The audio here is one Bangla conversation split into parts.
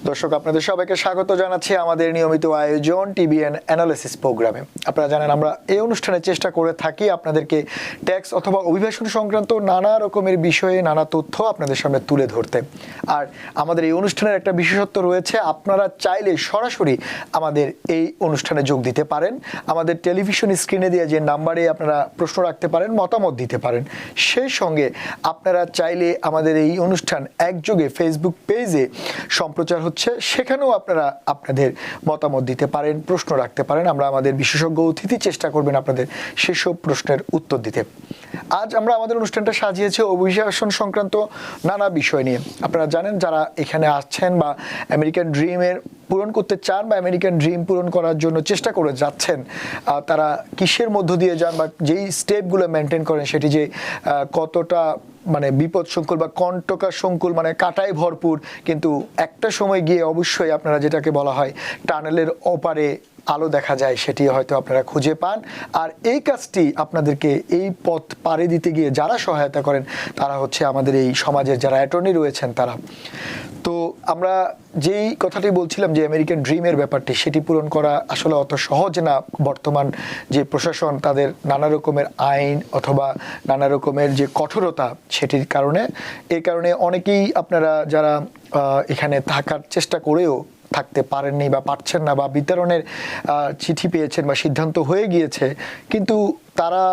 দর্শক আপনাদের সবাইকে স্বাগত জানাচ্ছি আমাদের নিয়মিত আয়োজন টিবিএন অ্যানালিসিস প্রোগ্রামে। আপনারা জানেন আমরা এই অনুষ্ঠানে চেষ্টা করে থাকি আপনাদেরকে ট্যাক্স অথবা অভিবাসন সংক্রান্ত নানা রকমের বিষয়ে নানা তথ্য আপনাদের সামনে তুলে ধরতে। আর আমাদের এই অনুষ্ঠানের একটা বিশেষত্ব রয়েছে, আপনারা চাইলে সরাসরি আমাদের এই অনুষ্ঠানে যোগ দিতে পারেন। আমাদের টেলিভিশন স্ক্রিনে দিয়ে যে নাম্বারে আপনারা প্রশ্ন রাখতে পারেন, মতামত দিতে পারেন। সেই সঙ্গে আপনারা চাইলে আমাদের এই অনুষ্ঠান একযোগে ফেসবুক পেজে সম্প্রচার হচ্ছে, সেখানেও আপনারা আপনাদের মতামত দিতে পারেন, প্রশ্ন রাখতে পারেন। আমরা আমাদের বিশেষজ্ঞ অতিথি চেষ্টা করবেন আপনাদের সেসব প্রশ্নের উত্তর দিতে। আজ আমরা আমাদের অনুষ্ঠানটা সাজিয়েছি অভিবাসন সংক্রান্ত নানা বিষয় নিয়ে। আপনারা জানেন যারা এখানে আসছেন বা আমেরিকান ড্রিমের পূরণ করতে চান বা আমেরিকান ড্রিম পূরণ করার জন্য চেষ্টা করে যাচ্ছেন, তারা কিসের মধ্য দিয়ে যান বা যেই স্টেপগুলো মেনটেন করেন সেটি যে কতটা মানে বিপদ সংকুল বা কণ্টকা সংকুল, মানে কাটায় ভরপুর, কিন্তু একটা সময় গিয়ে অবশ্যই আপনারা যেটাকে বলা হয় টানেলের ওপারে আলো দেখা যায়, সেটি হয়তো আপনারা খুঁজে পান। আর এই কাজটি আপনাদেরকে এই পথ পাড়ি দিতে গিয়ে যারা সহায়তা করেন তারা হচ্ছে আমাদের এই সমাজের যারা অ্যাটর্নি রয়েছেন তারা। তো আমরা যেই কথাটি বলছিলাম যে আমেরিকান ড্রিমের ব্যাপারটি, সেটি পূরণ করা আসলে অত সহজ না। বর্তমান যে প্রশাসন তাদের নানা রকমের আইন অথবা নানা রকমের যে কঠোরতা, সেটির কারণে এই কারণে অনেকেই আপনারা যারা এখানে থাকার চেষ্টা করেও থাকতে পারেননি বা পারছেন না, বা বিতরণের চিঠি পেয়েছেন বা সিদ্ধান্ত হয়ে গিয়েছে, কিন্তু তারা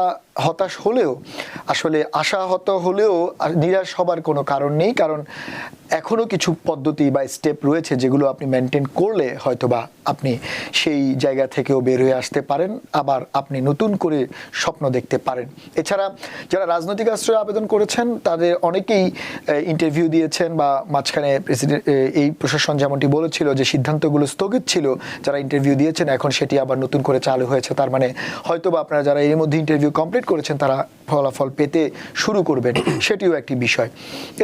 হতাশ হলেও, আসলে আশাহত হলেও নিরাশ হবার কোনো কারণ নেই। কারণ এখনও কিছু পদ্ধতি বা স্টেপ রয়েছে যেগুলো আপনি মেনটেন করলে হয়তোবা আপনি সেই জায়গা থেকেও বের হয়ে আসতে পারেন, আবার আপনি নতুন করে স্বপ্ন দেখতে পারেন। এছাড়া যারা রাজনৈতিক আশ্রয় আবেদন করেছেন তাদের অনেকেই ইন্টারভিউ দিয়েছেন, বা মাঝখানে প্রেসিডেন্ট এই প্রশাসন যেমনটি বলেছিল যে সিদ্ধান্তগুলো স্থগিত ছিল, যারা ইন্টারভিউ দিয়েছেন এখন সেটি আবার নতুন করে চালু হয়েছে। তার মানে হয়তোবা আপনারা যারা এর মধ্যে ইন্টারভিউ কমপ্লিট করেছেন তারা ফলাফল পেতে শুরু করবেন, সেটিও একটি বিষয়।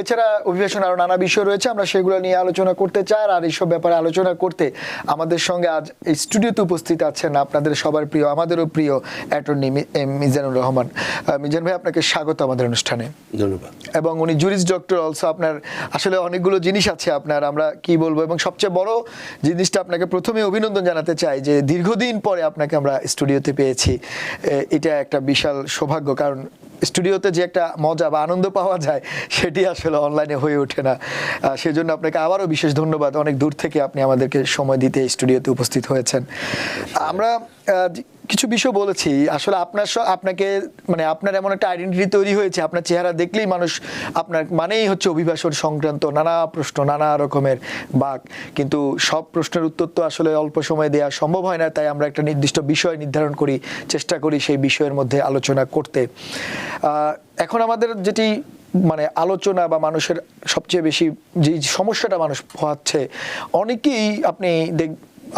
এছাড়া অভিবাসন আরও নানা বিষয় রয়েছে, আমরা সেগুলো নিয়ে আলোচনা করতে চাই। আর এইসব ব্যাপারে আলোচনা করতে আমাদের সঙ্গে আজ এই স্টুডিওতে উপস্থিত আছেন আপনাদের সবার প্রিয়, আমাদেরও প্রিয় অ্যাটর্নি মিজানুর রহমান। মিজান ভাই, আপনাকে স্বাগত আমাদের অনুষ্ঠানে। ধন্যবাদ। এবং উনি জুরিস ডক্টর অলসো। আপনার আসলে অনেকগুলো জিনিস আছে আপনার, আমরা কি বলবো, এবং সবচেয়ে বড় জিনিসটা আপনাকে প্রথমে অভিনন্দন জানাতে চাই যে দীর্ঘদিন পরে আপনাকে আমরা স্টুডিওতে পেয়েছি। এটা একটা বিশাল সৌভাগ্য, কারণ স্টুডিওতে যে একটা মজা বা আনন্দ পাওয়া যায় সেটি আসলে অনলাইনে হয়ে ওঠে না। সেজন্য আপনাকে আবারও বিশেষ ধন্যবাদ, অনেক দূর থেকে আপনি আমাদেরকে সময় দিতে স্টুডিওতে উপস্থিত হয়েছেন। আমরা কিছু বিষয় বলেছি, আসলে আপনাকে মানে আপনার এমন একটা আইডেন্টিটি তৈরি হয়েছে, আপনার চেহারা দেখলেই মানুষ আপনার মানেই হচ্ছে অভিবাসন সংক্রান্ত নানা প্রশ্ন, নানা রকমের বাক। কিন্তু সব প্রশ্নের উত্তর তো আসলে অল্প সময়ে দেওয়া সম্ভব হয় না, তাই আমরা একটা নির্দিষ্ট বিষয় নির্ধারণ করি, চেষ্টা করি সেই বিষয়ের মধ্যে আলোচনা করতে। এখন আমাদের যেটি মানে আলোচনা বা মানুষের সবচেয়ে বেশি যে সমস্যাটা মানুষ পোহাচ্ছে, অনেকেই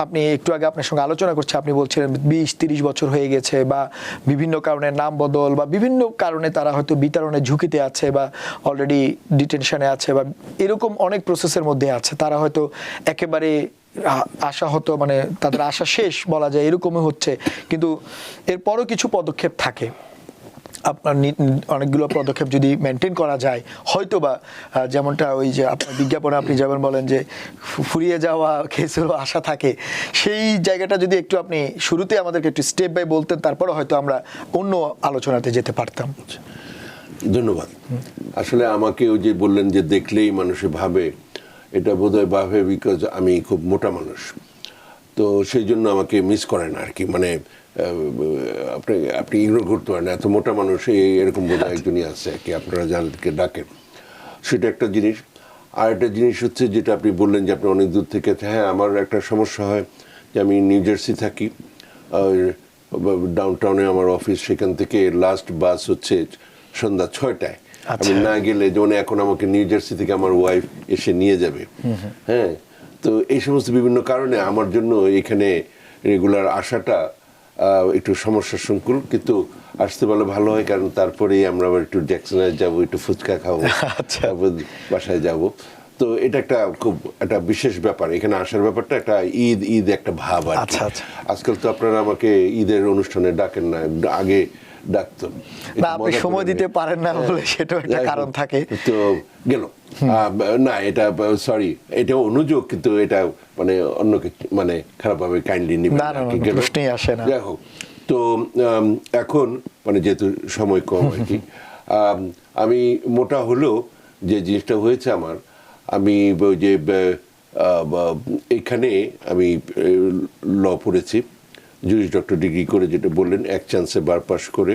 আপনি একটু আগে আপনার সঙ্গে আলোচনা করছে, আপনি বলছিলেন 20-30 বছর হয়ে গেছে, বা বিভিন্ন কারণে নাম বদল বা বিভিন্ন কারণে তারা হয়তো বিতরণের ঝুঁকিতে আছে, বা অলরেডি ডিটেনশনে আছে, বা এরকম অনেক প্রসেসের মধ্যে আছে। তারা হয়তো একেবারে আশাহত, মানে তাদের আশা শেষ বলা যায়, এরকমই হচ্ছে। কিন্তু এরপরও কিছু পদক্ষেপ থাকে, আপনার অনেকগুলো পদক্ষেপ যদি মেনটেন করা যায় হয়তোবা, যেমনটা ওই যে আপনার বিজ্ঞাপনে আপনি যেমন বলেন যে ফুরিয়ে যাওয়া কেসেরও আশা থাকে, সেই জায়গাটা যদি একটু আপনি শুরুতে আমাদেরকে একটু স্টেপ বাই বলতেন, তারপরে হয়তো আমরা অন্য আলোচনাতে যেতে পারতাম। ধন্যবাদ। আসলে আমাকে ওই যে বললেন যে দেখলেই মানুষে ভাবে, এটা বোধহয় ভাবে বিকজ আমি খুব মোটা মানুষ, তো সেই জন্য আমাকে মিস করেন আর কি। মানে আপনি ইগনোর করতে পারেন, এত মোটা মানুষ এরকম বোধহয় একজনই আছে আর কি, আপনারা যাদেরকে ডাকেন। সেটা একটা জিনিস। আর একটা জিনিস হচ্ছে যেটা আপনি বললেন যে আপনি অনেক দূর থেকে। হ্যাঁ, আমার একটা সমস্যা হয় যে আমি নিউ জার্সি থাকি, ডাউনটাউনে আমার অফিস, সেখান থেকে লাস্ট বাস হচ্ছে সন্ধ্যা 6টায়। আমি না গেলে, যেমন এখন আমাকে নিউ জার্সি থেকে আমার ওয়াইফ এসে নিয়ে যাবে। হ্যাঁ, তো এই সমস্ত বিভিন্ন কারণে আমার জন্য এখানে রেগুলার আসাটা একটু সমস্যার সংকুল, কিন্তু আসতে পারলে ভালো হয়, কারণ তারপরেই আমরা আবার একটু জ্যাকসনে যাবো, একটু ফুচকা খাবো, তারপর বাসায় যাব। তো এটা একটা খুব একটা বিশেষ ব্যাপার, এখানে আসার ব্যাপারটা একটা ঈদ একটা ভাব আর কি। আজকাল তো আপনারা আমাকে ঈদের অনুষ্ঠানে ডাকেন না, আগে ডাকতো। না, আপনি সময় দিতে পারেন না বলে সেটাও একটা কারণ থাকে। তো গেল না, এটা সরি, এটা অনুযোগ, কিন্তু এটা মানে অন্য কিছু মানে খারাপভাবে কাইন্ডলি নিবেন না, না, না, কি না, গেল? প্রশ্নই আসে না। যাই হোক, তো এখন মানে যেহেতু সময় কম আর কি, আমি মোটা হলেও যে জিনিসটা হয়েছে আমার, আমি ওই যে এখানে আমি ল পড়েছি, জুরিস ডক্টর ডিগ্রি করে, যেটা বললেন এক চান্সে বার পাস করে।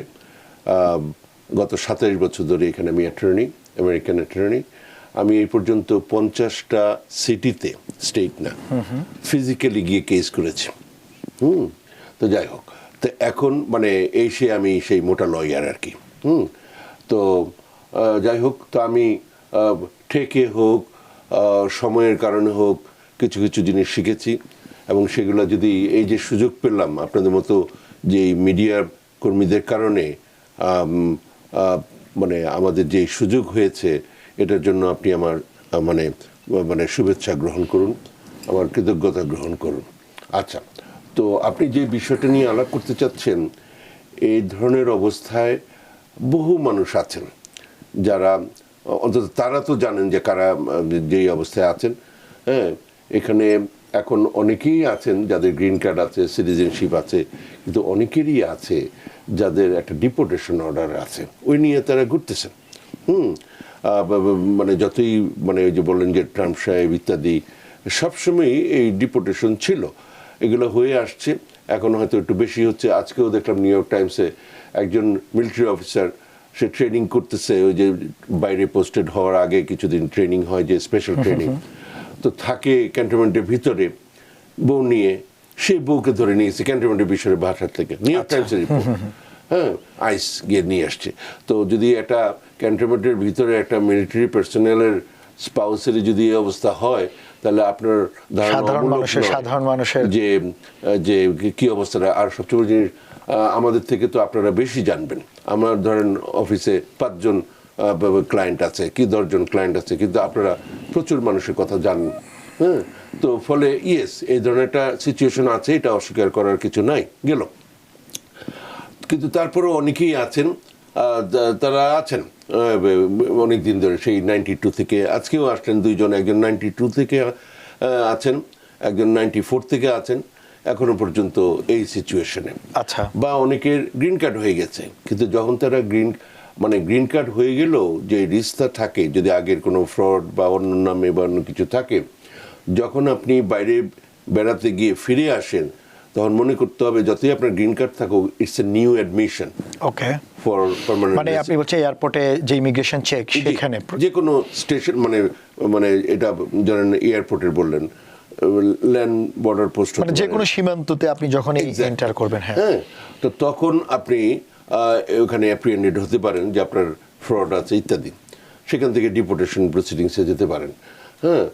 গত 27 বছর ধরে এখানে আমি অ্যাটর্নি, আমেরিকান অ্যাটর্নি। আমি এই পর্যন্ত 50টা সিটিতে, স্টেট না, ফিজিক্যালি গিয়ে কেস করেছি। তো যাই হোক, তো এখন মানে এসে আমি সেই মোটা লয়ার আর কি। তো যাই হোক, তো আমি ঠেকে হোক, সময়ের কারণে হোক, কিছু কিছু জিনিস শিখেছি, এবং সেগুলো যদি এই যে সুযোগ পেলাম আপনাদের মতো যে মিডিয়া কর্মীদের কারণে, মানে আমাদের যে সুযোগ হয়েছে, এটার জন্য আপনি আমার মানে মানে শুভেচ্ছা গ্রহণ করুন, আমার কৃতজ্ঞতা গ্রহণ করুন। আচ্ছা, তো আপনি যে বিষয়টা নিয়ে আলাপ করতে চাচ্ছেন, এই ধরনের অবস্থায় বহু মানুষ আছেন যারা, অন্তত তারা তো জানেন যে কারা যেই অবস্থায় আছেন। হ্যাঁ, এখানে এখন অনেকেই আছেন যাদের গ্রিন কার্ড আছে, সিটিজেনশিপ আছে, কিন্তু অনেকেরই আছে যাদের একটা ডিপোর্টেশন অর্ডার আছে, ওই নিয়ে তারা ঘুরতেছেন। মানে যতই মানে ওই যে বললেন যে ট্রাম্প সাহেব ইত্যাদি, সবসময়ই এই ডিপোর্টেশন ছিল, এগুলো হয়ে আসছে, এখন হয়তো একটু বেশি হচ্ছে। আজকেও দেখলাম নিউ ইয়র্ক টাইমসে একজন মিলিটারি অফিসার, সে ট্রেনিং করতেছে, ওই যে বাইরে পোস্টেড হওয়ার আগে কিছুদিন ট্রেনিং হয়, যে স্পেশাল ট্রেনিং, তো থাকে ক্যান্টনমেন্টের ভিতরে বউ নিয়ে, সেই বউকে ধরে নিয়েছে ক্যান্টনমেন্টের বিষয়ের বাসার থেকে, নিউ ইয়র্ক টাইমসের রিপোর্ট। হ্যাঁ, আইস গিয়ে নিয়ে আসছে। তো যদি একটা ক্যান্টনমেন্টের ভিতরে একটা মিলিটারি পার্সোনেলের স্পাউসের যদি এই অবস্থা হয়, তাহলে আপনার সাধারণ মানুষের যে যে কি অবস্থাটা। আর সবচেয়ে বড় জিনিস, আমাদের থেকে তো আপনারা বেশি জানবেন। আমার ধরেন অফিসে 5 জন ক্লায়েন্ট আছে, কি 10 জন ক্লায়েন্ট আছে, কিন্তু আপনারা প্রচুর মানুষের কথা জানেন। হ্যাঁ, তো ফলে ইয়েস, এই ধরনের একটা সিচুয়েশন আছে, এটা অস্বীকার করার কিছু নাই, গেল। কিন্তু তারপরেও অনেকেই আছেন, তারা আছেন অনেক দিন ধরে, সেই 92 থেকে, আজকেও আসলেন 2 জন, একজন 92 থেকে আছেন, একজন 94 থেকে আছেন, এখনো পর্যন্ত এই সিচুয়েশনে। আচ্ছা, বা অনেকের গ্রিন কার্ড হয়ে গেছে, কিন্তু যখন তারা গ্রিন কার্ড হয়ে গেলেও যে রিস্কটা থাকে, যদি আগের কোনো ফ্রড বা অন্য নামে বা অন্য কিছু থাকে, যখন আপনি বাইরে বেড়াতে গিয়ে ফিরে আসেন, তখন মনে করতে হবে যতই আপনার গ্রিন কার্ড থাকুক, it's a new admission. Okay, for permanent. মানে আপনি বলছেন এয়ারপোর্টে যে ইমিগ্রেশন চেক, সেখানে যে কোনো স্টেশন, মানে এটা ধরেন এয়ারপোর্টের বললেন, ল্যান্ড বর্ডার পোস্ট, মানে যে কোনো সীমান্ততে আপনি যখন এন্টার করবেন, হ্যাঁ, তো তখন আপনি ওখানে অ্যাপ্রিহেন্ডেড হতে পারেন যে আপনার ফ্রড আছে ইত্যাদি, সেখান থেকে ডিপোর্টেশন প্রসিডিংসে যেতে পারেন। হ্যাঁ,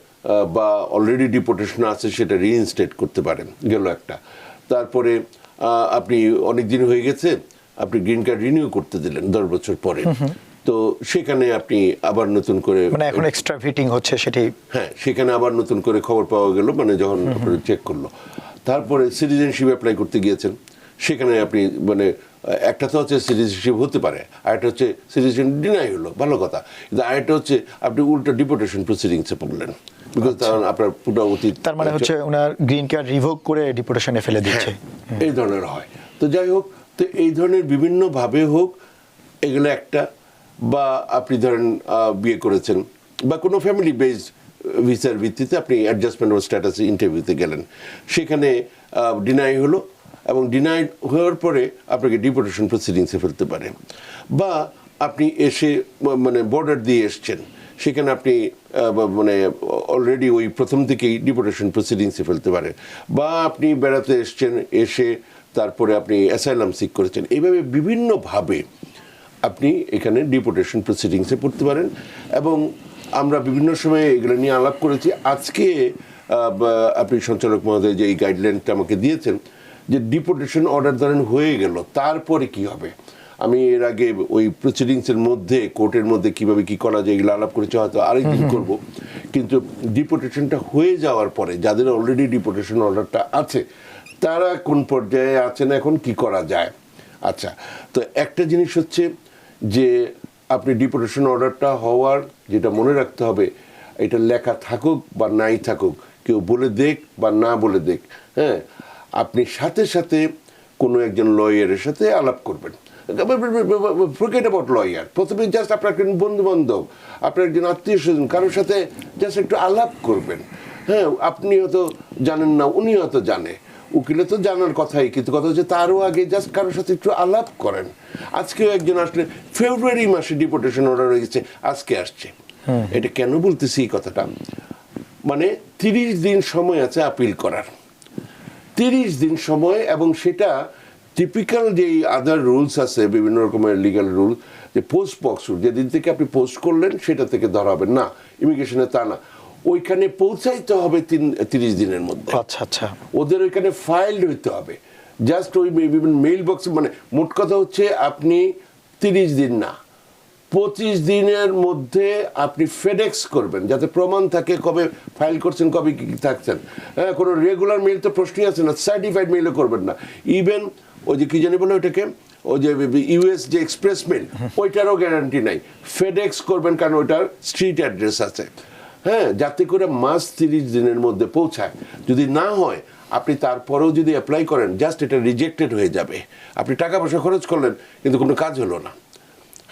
বা অলরেডি ডিপোর্টেশন আছে, সেটা রিইনস্টেট করতে পারেন, গেল একটা। তারপরে আপনি অনেক দিন হয়ে গেছে, আপনি গ্রিন কার্ড রিনিউ করতে দিলেন 10 বছর পরে, তো সেখানে আপনি আবার নতুন করে, মানে এখন এক্সট্রা ফিটিং হচ্ছে সেটি, হ্যাঁ, সেখানে আবার নতুন করে খবর পাওয়া গেল, মানে যখন আপনার চেক করলো। তারপরে সিটিজেনশিপ অ্যাপ্লাই করতে গিয়েছেন, সেখানে আপনি মানে একটা তো হচ্ছে সিটিজেনশিপ হতে পারে, আর একটা হচ্ছে সিটিজেন ডিনাই হলো, ভালো কথা, কিন্তু আরেকটা হচ্ছে আপনি উল্টো ডিপোর্টেশন প্রসিডিংসে পড়লেন, বিকজ আপনার পুরো অতীত, তার মানে হচ্ছে ওনার গ্রিন কার্ড রিভোক করে ডিপোর্টেশনে ফেলে দিচ্ছে, এই ধরনের হয়। তো যাই হোক, তো এই ধরনের বিভিন্ন ভাবে হোক, এগুলো একটা, বা আপনি ধরেন বিয়ে করেছেন, বা কোনো ফ্যামিলি বেসড ভিসার ভিত্তিতে আপনি অ্যাডজাস্টমেন্ট অফ স্ট্যাটাস ইন্টারভিউতে গেলেন, সেখানে ডিনাই হলো, এবং ডিনাইড হওয়ার পরে আপনাকে ডিপোর্টেশন প্রসিডিংসে ফেলতে পারে। বা আপনি এসে মানে বর্ডার দিয়ে এসছেন, সেখানে আপনি মানে অলরেডি ওই প্রথম থেকেই ডিপোর্টেশন প্রসিডিংসে ফেলতে পারে। বা আপনি বেড়াতে এসছেন, এসে তারপরে আপনি অ্যাসাইলাম সিক করেছেন, এইভাবে বিভিন্নভাবে আপনি এখানে ডিপোর্টেশন প্রসিডিংসে পড়তে পারেন। এবং আমরা বিভিন্ন সময়ে এগুলো নিয়ে আলাপ করেছি। আজকে আপনি সঞ্চালক মহোদয় যে এই গাইডলাইনটা আমাকে দিয়েছেন, যে ডিপোর্টেশন অর্ডার ধরেন হয়ে গেল, তারপরে কি হবে, আমি এর আগে ওই প্রসিডিংসের মধ্যে, কোর্টের মধ্যে কিভাবে কি করা যায় এগুলো আলাপ করেছি, হয়তো আরেকদিন করব। কিন্তু ডিপোর্টেশনটা হয়ে যাওয়ার পরে যাদের অলরেডি ডিপোর্টেশন অর্ডারটা আছে, তারা কোন পর্যায়ে আছেন, এখন কি করা যায়, আচ্ছা, তো একটা জিনিস হচ্ছে যে আপনি ডিপোর্টেশন অর্ডারটা হওয়ার যেটা মনে রাখতে হবে, এটা লেখা থাকুক বা নাই থাকুক, কেউ বলে দেখ বা না বলে দেখ, হ্যাঁ, আপনি সাথে সাথে কোনো একজন লয়ারের সাথে আলাপ করবেন। ফরগেট অ্যাবাউট লয়ার, প্রথমে জাস্ট আপনার একজন বন্ধু বান্ধব, আপনার একজন আত্মীয় স্বজন, কারোর সাথে জাস্ট একটু আলাপ করবেন। হ্যাঁ, আপনি হয়তো জানেন না, উনি হয়তো জানে, উকিলে তো জানার কথাই, কিন্তু কথা হচ্ছে তারও আগে জাস্ট কারোর সাথে একটু আলাপ করেন। আজকেও একজন আসলে ফেব্রুয়ারি মাসে ডিপোর্টেশন অর্ডার হয়ে গেছে, আজকে আসছে। এটা কেন বলতেছি এই কথাটা, মানে 30 দিন সময় আছে আপিল করার, 30 দিন সময়, এবং সেটা টিপিক্যাল যেই আদার রুলস আছে, বিভিন্ন রকমের লিগ্যাল রুল, যে পোস্ট বক্স রুল, যেদিন থেকে আপনি পোস্ট করলেন সেটা থেকে ধরা হবে না, ইমিগ্রেশনে তা না, ওইখানে পৌঁছাইতে হবে 30 দিনের মধ্যে। আচ্ছা আচ্ছা, ওদের ওইখানে ফাইলড হইতে হবে, জাস্ট ওই বিভিন্ন মেইল বক্স, মানে মোট কথা হচ্ছে আপনি 30 দিন না, 25 দিনের মধ্যে আপনি ফেডেক্স করবেন, যাতে প্রমাণ থাকে কবে ফাইল করছেন, কবে কি থাকছেন। হ্যাঁ, কোনো রেগুলার মেইল তো প্রশ্নই আছে না, সার্টিফাইড মেইলও করবেন না। ইভেন ওই যে কি জানি বলে ওইটাকে, ওই যে ইউএস যে এক্সপ্রেস মেইল, ওইটারও গ্যারান্টি নাই, ফেডেক্স করবেন, কারণ ওইটার স্ট্রিট অ্যাড্রেস আছে। হ্যাঁ, যাতে করে মাস 30 দিনের মধ্যে পৌঁছায়। যদি না হয়, আপনি তারপরেও যদি অ্যাপ্লাই করেন, জাস্ট এটা রিজেক্টেড হয়ে যাবে, আপনি টাকা পয়সা খরচ করলেন কিন্তু কোনো কাজ হলো না।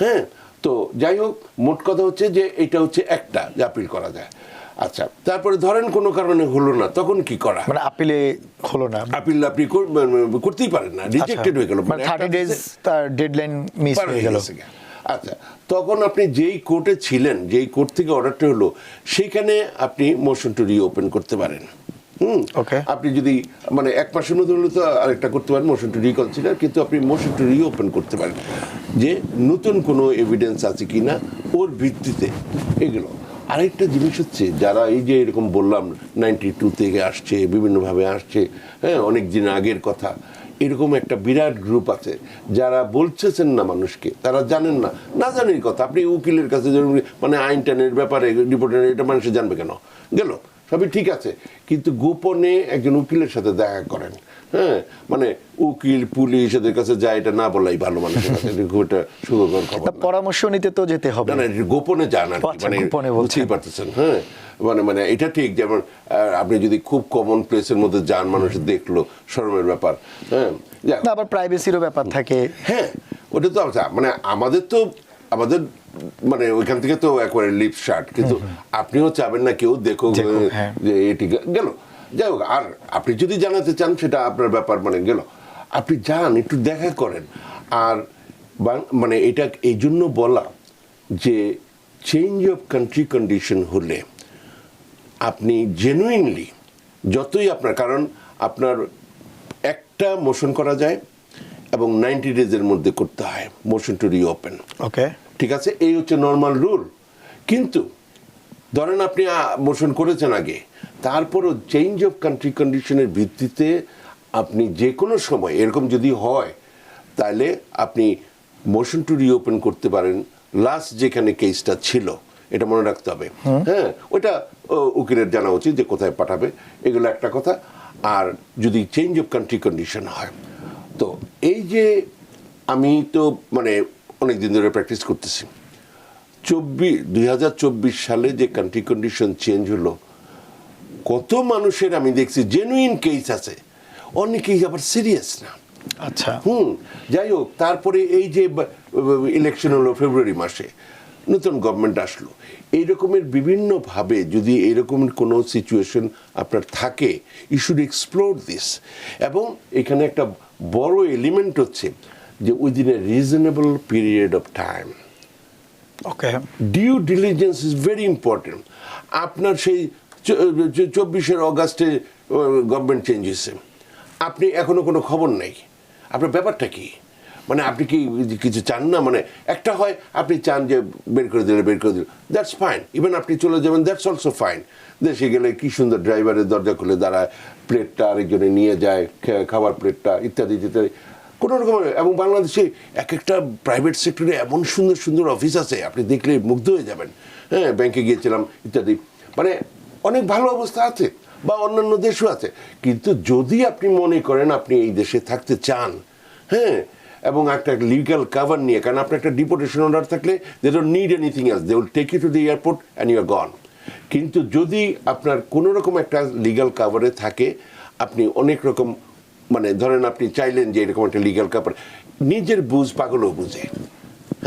হ্যাঁ, তো যাই হোক, মোট কথা হচ্ছে যে এটা হচ্ছে একটা যে আপিল করা যায়। আচ্ছা, তারপরে ধরেন কোনো কারণে হলো না, তখন কি করা? মানে আপিলে হলো না, আপিল আপনি করতেই পারেন না, রিজেক্টেড হয়ে গেল, মানে 30 ডেজ তার ডেডলাইন মিস হয়ে গেল। আচ্ছা, তখন আপনি যেই কোর্টে ছিলেন, যেই কোর্ট থেকে অর্ডারটা হলো, সেখানে আপনি মোশন টু রিওপেন করতে পারেন। আপনি যদি মানে 1 মাসের মধ্যে হলে তো আরেকটা করতে পারেন, মোশন টু রিকনসিডার, কিন্তু আপনি মোশন টু রিওপেন করতে পারেন, যে নতুন কোনো এভিডেন্স আছে কিনা ওর ভিত্তিতে এগুলো। আরেকটা জিনিস হচ্ছে, যারা এই যে এরকম বললাম 92 থেকে আসছে, বিভিন্নভাবে আসছে, হ্যাঁ, অনেক দিন আগের কথা, এরকম একটা বিরাট গ্রুপ আছে যারা বলছেন না মানুষকে, তারা জানেন না, না জানেন কথা। আপনি উকিলের কাছে মানে আইন টাইনের ব্যাপারে রিপোর্টের এটা মানুষে জানবে কেন, গেল সবই ঠিক আছে, কিন্তু গোপনে একজন উকিলের সাথে দেখা করেন। হ্যাঁ, মানে উকিল পুলিশ এদের কাছে যায়, এটা না বলাই ভালো, মানুষের কাছে খুব একটা সুখকর খবর না। পরামর্শ নিতে তো যেতে হবে না, গোপনে যান আর কি, মানে বুঝতেই পারতেছেন। হ্যাঁ, মানে এটা ঠিক, যেমন আপনি যদি খুব কমন প্লেসের মধ্যে যান, মানুষ দেখলো, শরমের ব্যাপার। হ্যাঁ, আবার প্রাইভেসিরও ব্যাপার থাকে। হ্যাঁ, ওটা তো মানে আমাদের মানে ওইখান থেকে তো একবারে লিপ শার্ট, কিন্তু আপনিও চাবেন না কেউ দেখুক যে এটি গেল। যাই হোক, আর আপনি যদি জানাতে চান সেটা আপনার ব্যাপার, মানে গেল, আপনি যান, একটু দেখা করেন। আর মানে এটা এই জন্য বলা যে চেঞ্জ অফ কান্ট্রি কন্ডিশন হলে আপনি জেনুইনলি যতই আপনার, কারণ আপনার একটা মোশন করা যায় এবং 90 ডেজের মধ্যে করতে হয় মোশন টু রিওপেন। ওকে, ঠিক আছে, এই হচ্ছে নর্মাল রুল। কিন্তু ধরেন আপনি মোশন করেছেন আগে, তারপরও চেঞ্জ অফ কান্ট্রি কন্ডিশনের ভিত্তিতে আপনি যে কোনো সময় এরকম যদি হয়, তাহলে আপনি মোশন টু রিওপেন করতে পারেন লাস্ট যেখানে কেসটা ছিল, এটা মনে রাখতে হবে। হ্যাঁ, ওইটা উকিলের জানা উচিত যে কোথায় পাঠাবে, এগুলো একটা কথা। আর যদি চেঞ্জ অফ কান্ট্রি কন্ডিশন হয়, তো এই যে আমি তো মানে অনেক দিন ধরে প্র্যাকটিস করতেছি, 2024 সালে যে কান্ট্রি কন্ডিশন চেঞ্জ হলো, কত মানুষের আমি দেখছি জেনুইন কেস আছে, অনেকেই আবার সিরিয়াস না। আচ্ছা, যাই হোক, তারপরে এই যে ইলেকশন হলো ফেব্রুয়ারি মাসে, নতুন গভর্নমেন্ট আসলো, এই রকমের বিভিন্নভাবে যদি এরকম কোনো সিচুয়েশন আপনার থাকে, ইউ শুড এক্সপ্লোর দিস। এবং এখানে একটা বড় এলিমেন্ট হচ্ছে যে within a reasonable period of time, okay, due diligence is very important. আপনার সেই 24 অগাস্টে গভর্নমেন্ট চেঞ্জ হয়েছে, আপনি এখনো কোনো খবর নেই, আপনার ব্যাপারটা কি? মানে আপনি কি কিছু চান না? মানে একটা হয় আপনি চান যে বের করে দিলে, দ্যাটস ফাইন, ইভেন আপনি চলে যাবেন, দ্যাটস অলসো ফাইন। দেশে গেলে কি সুন্দর ড্রাইভারের দরজা খুলে দাঁড়ায়, প্লেটটা আরেকজনে নিয়ে যায়, খাবার প্লেটটা ইত্যাদি ইত্যাদি, কোনো রকমের। এবং বাংলাদেশে এক একটা প্রাইভেট সেক্টরে এমন সুন্দর সুন্দর অফিস আছে, আপনি দেখলে মুগ্ধ হয়ে যাবেন। হ্যাঁ, ব্যাংকে গিয়েছিলাম ইত্যাদি, মানে অনেক ভালো অবস্থা আছে, বা অন্যান্য দেশও আছে। কিন্তু যদি আপনি মনে করেন আপনি এই দেশে থাকতে চান, হ্যাঁ, এবং একটা লিগ্যাল কাভার নিয়ে, কারণ আপনার একটা ডিপোর্টেশন অর্ডার থাকলে they don't need anything else, they will take you to the airport and you are gone. কিন্তু যদি আপনার কোনো রকম একটা লিগ্যাল কাভারে থাকে, আপনি অনেক রকম মানে ধরেন আপনি চাইলেন যে এরকম একটা লিগ্যাল কাভার, নিজের বুঝ পাগলও বুঝে।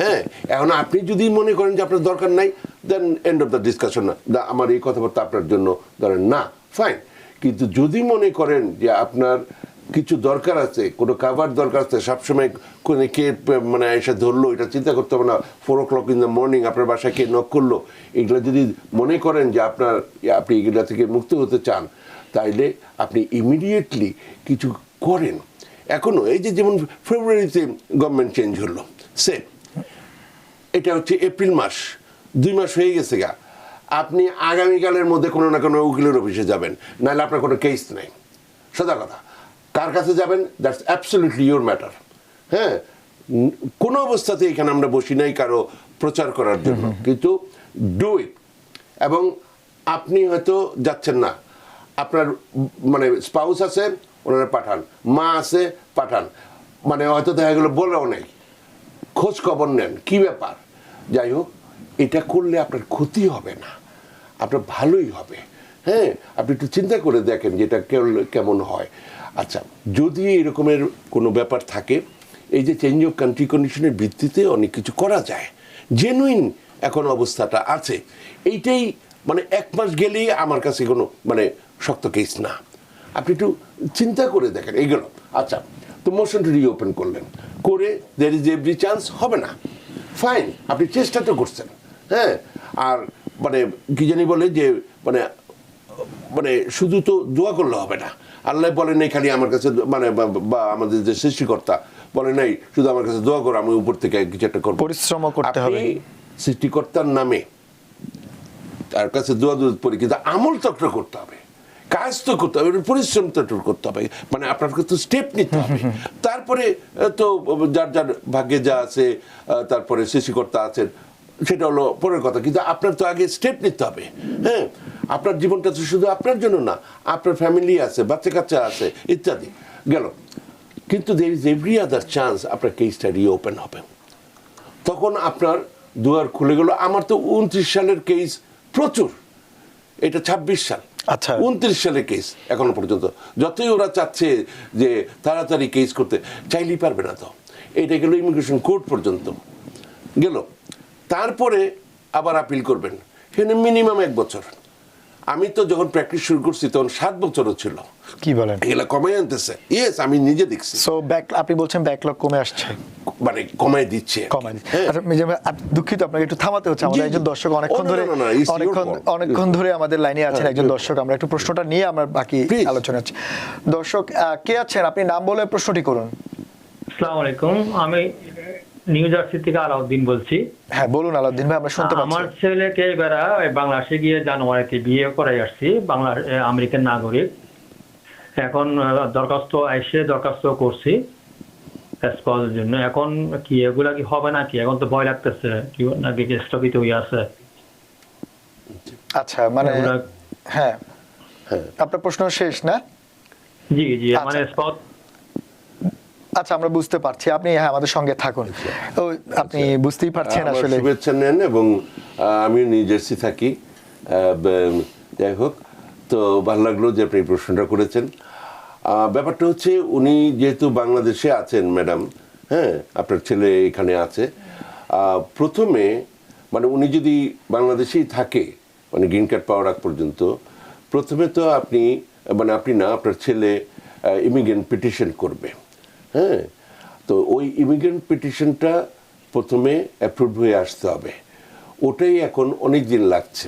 হ্যাঁ, এখন আপনি যদি মনে করেন যে আপনার দরকার নাই, দেন এন্ড অফ দ্য ডিসকাশন, না আমার এই কথাবার্তা আপনার জন্য ধরেন না, ফাইন। কিন্তু যদি মনে করেন যে আপনার কিছু দরকার আছে, কোনো কাভার দরকার আছে, সবসময় কোনো কে মানে এসে ধরলো, এটা চিন্তা করতে হবে না, 4 o'clock in the morning আপনার বাসায় কে নক করলো, এগুলো যদি মনে করেন যে আপনি এগুলো থেকে মুক্ত হতে চান, তাইলে আপনি ইমিডিয়েটলি কিছু করেন। এখনো এই যে যেমন ফেব্রুয়ারিতে গভর্নমেন্ট চেঞ্জ হলো, সেম এটা হচ্ছে এপ্রিল মাস, 2 মাস হয়ে গেছে গা। আপনি আগামীকালের মধ্যে কোনো না কোনো উকিলের অফিসে যাবেন, নাহলে আপনার কোনো কেস নেই। সোজা কথা, কার কাছে যাবেন দ্যাটস অ্যাবসলিউটলি ইউর ম্যাটার। হ্যাঁ, কোনো অবস্থাতে এখানে আমরা বসি নাই কারো প্রচার করার জন্য, কিন্তু ডু ইট। এবং আপনি হয়তো যাচ্ছেন না, আপনার মানে স্পাউস আছে, ওনারা পাঠান, মা আছে, পাঠান, মানে হয়তো দেখা গেলো বলেও নেই, খোঁজ খবর নেন কি ব্যাপার। যাই হোক, এটা করলে আপনার ক্ষতি হবে না, আপনার ভালোই হবে। হ্যাঁ, আপনি একটু চিন্তা করে দেখেন যে এটা কেমন হয়। আচ্ছা, যদি এরকমের কোনো ব্যাপার থাকে, এই যে চেঞ্জ অফ কান্ট্রি কন্ডিশনের ভিত্তিতে অনেক কিছু করা যায়, জেনুইন এখন অবস্থাটা আছে, এইটাই মানে 1 মাস গেলেই আমার কাছে কোনো মানে শক্ত কেস না। আপনি একটু চিন্তা করে দেখেন এইগুলো। আচ্ছা, তো মোশনটা রিওপেন করলেন, করে দের ইজ এভরি চান্স হবে না, ফাইন, আপনি চেষ্টা তো করছেন। হ্যাঁ, আর মানে কি জানি বলে যে মানে মানে শুধু তো দোয়া করলে হবে না। আল্লাহ বলেন নাই খালি আমার কাছে, মানে বা আমাদের যে সৃষ্টিকর্তা বলে নাই শুধু আমার কাছে দোয়া করো, আমি উপর থেকে কিছু একটা করবো। পরিশ্রম করতে হবে, সৃষ্টিকর্তার নামে তার কাছে দোয়া পড়ি, কিন্তু আমল তো একটা করতে হবে, কাজ তো করতে হবে, পরিশ্রম তো করতে হবে, মানে আপনাকে তো স্টেপ নিতে হবে। তারপরে তো যার যার ভাগ্যে যা আছে, তারপরে সৃষ্টিকর্তা আছেন, সেটা হলো পরের কথা, কিন্তু আপনার তো আগে স্টেপ নিতে হবে। হ্যাঁ, আপনার জীবনটা তো শুধু আপনার জন্য না, আপনার ফ্যামিলি আছে, বাচ্চা কাচ্চা আছে, ইত্যাদি গেল। কিন্তু there is every other chance আপনার কেসটা রিওপেন হবে, তখন আপনার দুয়ার খুলে গেল। আমার তো 29 সালের কেস প্রচুর, এটা 26 সাল, আচ্ছা 29 সালের কেস এখনো পর্যন্ত। যতই ওরা চাচ্ছে যে তাড়াতাড়ি কেস করতে, চাইলেই পারবে না। তো এটা গেল ইমিগ্রেশন কোর্ট পর্যন্ত গেল, তারপরে আবার আপিল করবেন, সেখানে মিনিমাম 1 বছর। আমি তো যখন প্র্যাকটিস শুরু করছি তখন 7 বছরও ছিল। কি বলেন? এগুলা কমাই আনতেছে, ইয়েস, আমি নিজে দেখছি। সো আপনি বলছেন ব্যাকলগ কমে আসছে, মানে কমাই দিচ্ছে, কমাই দিচ্ছে। আচ্ছা, দুঃখিত, আপনাকে একটু থামাতে হচ্ছে, আমাদের একজন দর্শক অনেকক্ষণ ধরে আমাদের লাইনে আছেন, একজন দর্শক। আমরা একটু প্রশ্নটা নিয়ে আমরা বাকি আলোচনা আছি। দর্শক কে আছেন, আপনি নাম বলে প্রশ্নটি করুন। আসসালামু আলাইকুম, আমি নিউ জার্সি থেকে আলাউদ্দিন বলছি। হ্যাঁ বলুন আলাউদ্দিন ভাই, আমরা শুনতে পাচ্ছি। আমার ছেলেকে এবার বাংলাদেশে গিয়ে জানুয়ারিতে বিয়ে করাই আসছি, বাংলা আমেরিকান নাগরিক। এখন দরখাস্ত করছি স্পজের জন্য। এখন কি এগুলা কি হবে নাকি? এখন তো ভয় লাগতেছে, কি নাকি স্থগিত হয়ে আছে। আচ্ছা, মানে হ্যাঁ, আপনার প্রশ্ন শেষ না? জি জি, মানে স্পজ। আচ্ছা, আমরা বুঝতে পারছি, আপনি আমাদের সঙ্গে থাকুন। আপনি বুঝতেই পারছেন আসলে। শুভেচ্ছা নেন, এবং আমি নিউ জার্সি থাকি। যাই হোক, তো ভালো লাগলো যে আপনি প্রশ্নটা করেছেন। ব্যাপারটা হচ্ছে, উনি যেহেতু বাংলাদেশে আছেন ম্যাডাম, হ্যাঁ, আপনার ছেলে এখানে আছে, প্রথমে মানে উনি যদি বাংলাদেশেই থাকে, মানে গ্রিন কার্ড পাওয়ার আগ পর্যন্ত, প্রথমে তো আপনি মানে আপনি না, আপনার ছেলে ইমিগ্রেন্ট পিটিশন করবে। হ্যাঁ, তো ওই ইমিগ্রেন্ট পিটিশনটা প্রথমে অ্যাপ্রুভ হয়ে আসতে হবে, ওটাই এখন অনেক দিন লাগছে।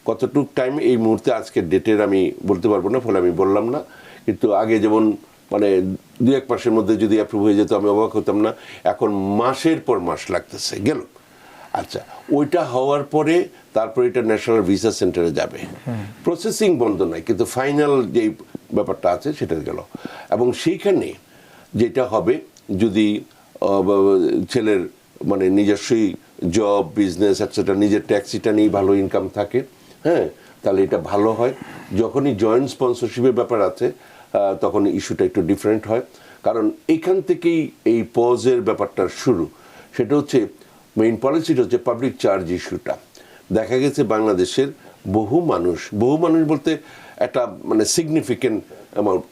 কতটুক টাইম এই মুহূর্তে আজকের ডেটের আমি বলতে পারবো না, ফলে আমি বললাম না। কিন্তু আগে যেমন মানে 2-1 মাসের মধ্যে যদি অ্যাপ্রুভ হয়ে যেত আমি অবাক হতাম না, এখন মাসের পর মাস লাগতেছে গেল। আচ্ছা, ওইটা হওয়ার পরে তারপরে এটা ন্যাশনাল ভিসা সেন্টারে যাবে, প্রসেসিং বন্ধ নাই, কিন্তু ফাইনাল যেই ব্যাপারটা আছে সেটা গেল। এবং সেইখানে যেটা হবে, যদি ছেলের মানে নিজস্বই জব, বিজনেস এটসেট্রা, নিজের ট্যাক্সিটা নিয়ে ভালো ইনকাম থাকে, হ্যাঁ, তাহলে এটা ভালো হয়। যখনই জয়েন্ট স্পন্সরশিপের ব্যাপার আছে তখন ইস্যুটা একটু ডিফারেন্ট হয়। কারণ এখান থেকেই এই পজের ব্যাপারটা শুরু। সেটা হচ্ছে মেইন পলিসিটা হচ্ছে পাবলিক চার্জ ইস্যুটা। দেখা গেছে বাংলাদেশের বহু মানুষ বলতে একটা মানে সিগনিফিকেন্ট অ্যামাউন্ট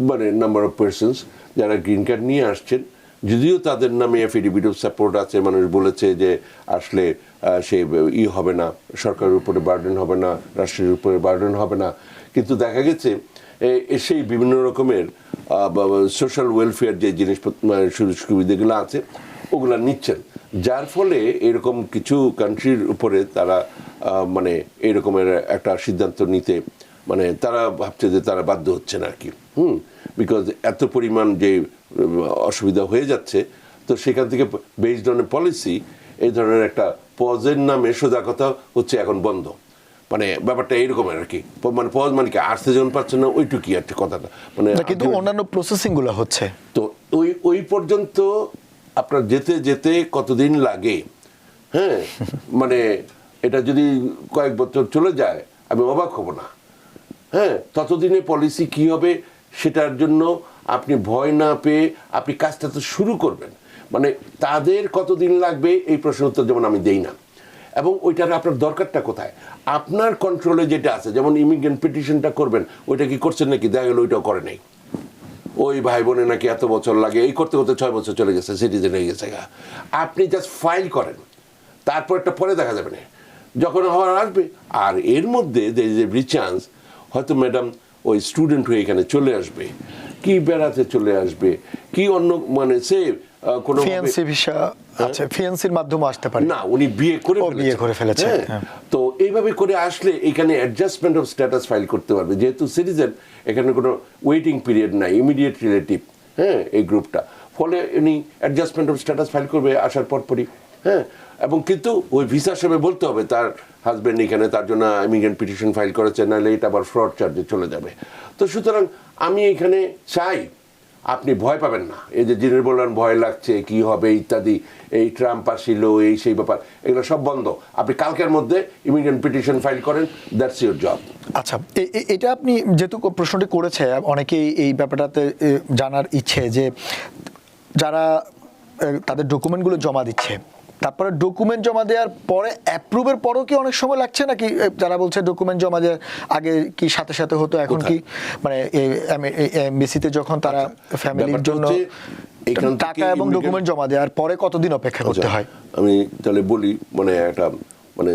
মানে নাম্বার অফ পার্সনস যারা গ্রিন কার্ড নিয়ে আসছেন, যদিও তাদের নামে এফিডেভিট অফ সাপোর্ট আছে, মানুষ বলেছে যে আসলে সে হবে না, সরকারের উপরে বার্ডেন হবে না, রাষ্ট্রের উপরে বার্ডেন হবে না, কিন্তু দেখা গেছে সেই বিভিন্ন রকমের সোশ্যাল ওয়েলফেয়ার যে জিনিসপত্র সুযোগ সুবিধাগুলো আছে ওগুলো নিচ্ছেন, যার ফলে এরকম কিছু কান্ট্রির উপরে তারা মানে এরকমের একটা সিদ্ধান্ত নিতে মানে তারা ভাবছে যে তারা বাধ্য হচ্ছেন আর কি, বিকজ এত পরিমাণ যে অসুবিধা হয়ে যাচ্ছে, তো সেখান থেকে বেসড অন এ পলিসি এই ধরনের একটা পজের নামে সোজা কথা হচ্ছে এখন বন্ধ, মানে ব্যাপারটা এইরকমের আর কি, মানে পজ মানে কি আসতে যখন পাচ্ছে না ওইটুকুই আর কি কথাটা, মানে কিন্তু অন্যান্য প্রসেসিং গুলো হচ্ছে, তো ওই পর্যন্ত আপনার যেতে যেতে কতদিন লাগে, হ্যাঁ মানে এটা যদি কয়েক বছর চলে যায় আমি অবাক হব না, হ্যাঁ ততদিনে পলিসি কি হবে সেটার জন্য আপনি ভয় না পেয়ে আপনি কাজটা তো শুরু করবেন, মানে তাদের কতদিন লাগবে এই প্রশ্ন উত্তর যেমন আমি দেই না, এবং ওইটার আপনার দরকারটা কোথায়, আপনার কন্ট্রোলে যেটা আছে, যেমন ইমিগ্রেন্ট পিটিশনটা করবেন ওইটা কি করছেন নাকি, দেখা গেল ওইটাও করে নাই, ওই ভাই বোনে নাকি এত বছর লাগে, এই করতে করতে 6 বছর চলে গেছে, সিটিজেন হয়ে গেছে, আপনি জাস্ট ফাইল করেন, তারপর একটা পরে দেখা যাবে না যখন হওয়ার আসবে। আর এর মধ্যে যে চান্স হয়তো ম্যাডাম ওই স্টুডেন্ট হয়ে এখানে চলে আসবে, কি বেড়াতে চলে আসবে, কি অন্য মানে সে কোনো ফিয়ান্সি ভিসা আছে, ফিয়ান্সির মাধ্যমে আসতে পারে না, উনি বিয়ে করে ফেলেছে, হ্যাঁ। তো এইভাবে করে আসলে এখানে অ্যাডজাস্টমেন্ট অফ স্ট্যাটাস ফাইল করতে পারবে, যেহেতু সিটিজেন এখানে কোনো ওয়েটিং পিরিয়ড নাই, ইমিডিয়েট রিলেটিভ, হ্যাঁ এই গ্রুপটা, ফলে উনি অ্যাডজাস্টমেন্ট অফ স্ট্যাটাস ফাইল করবে আসার পরপরই, হ্যাঁ। এবং কিন্তু ওই ভিসা হিসেবে বলতে হবে তার হাজব্যান্ড এখানে তার জন্য ইমিগ্রেন্ট পিটিশন ফাইল করেছে, নাহলে এটা আবার ফ্রড চার্জে চলে যাবে। তো সুতরাং আমি এখানে চাই আপনি ভয় পাবেন না, এই যে যিনি বললেন ভয় লাগছে কি হবে ইত্যাদি, এই ট্রাম্প আসিল এই সেই ব্যাপার, এগুলো সব বন্ধ, আপনি কালকের মধ্যে ইমিগ্রেন্ট পিটিশন ফাইল করেন, দ্যাটস ইউর জব। আচ্ছা, এটা আপনি যেহেতু প্রশ্নটি করেছে, অনেকেই এই ব্যাপারটাতে জানার ইচ্ছে যে যারা তাদের ডকুমেন্টগুলো জমা দিচ্ছে, তারপরে ডকুমেন্ট জমা দেওয়ার পরে অ্যাপ্রুভের পরও কি অনেক সময় লাগছে নাকি, যারা বলছে ডকুমেন্ট জমা দেওয়ার আগে কি সাথে সাথে হতো, এখন কি মানে এমবিসিতে যখন তারা ফ্যামিলির জন্য টাকা এবং ডকুমেন্ট জমা দেওয়ার পরে কতদিন অপেক্ষা করতে হয়? আমি তাহলে বলি, মানে একটা মানে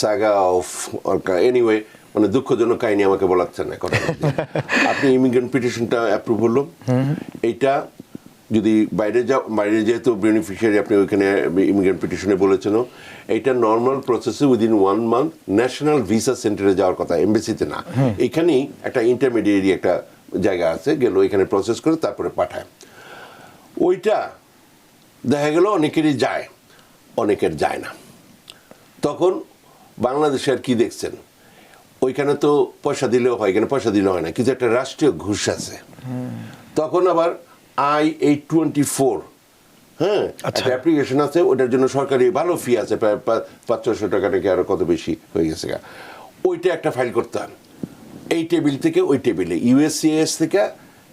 সাগা অফ এনিওয়ে, মানে দুঃখজনক কাহিনী আমাকে বলাচ্ছে না কথা। আপনি ইমিগ্রেন্ট পিটিশনটা অ্যাপ্রুভ হলো, এইটা যদি বাইরে যেহেতু বেনিফিশিয়ারি আপনি ওইখানে ইমিগ্রেন্ট পিটিশনে বলেছেন, এইটা নর্মাল প্রসেসে উইদিন 1 মান্থ ন্যাশনাল ভিসা সেন্টারে যাওয়ার কথা, এমবেসিতে না, এখানেই একটা ইন্টারমিডিয়েট একটা জায়গা আছে, গেল এখানে প্রসেস করে তারপরে পাঠায়। ওইটা দেখা গেল অনেকেরই যায়, অনেকের যায় না। তখন বাংলাদেশে আর কি দেখছেন, ওইখানে তো পয়সা দিলেও হয়, এখানে পয়সা দিলেও হয় না, কিন্তু একটা রাষ্ট্রীয় ঘুষ আছে। তখন আবার I-824, হ্যাঁ একটা অ্যাপ্লিকেশন আছে, ওটার জন্য সরকারি ভালো ফি আছে, প্রায় 500-600 টাকা নাকি আরো কত বেশি হয়ে গেছে, ওইটা একটা ফাইল করতে হয় এই টেবিল থেকে ওই টেবিলে, ইউএসসিএস থেকে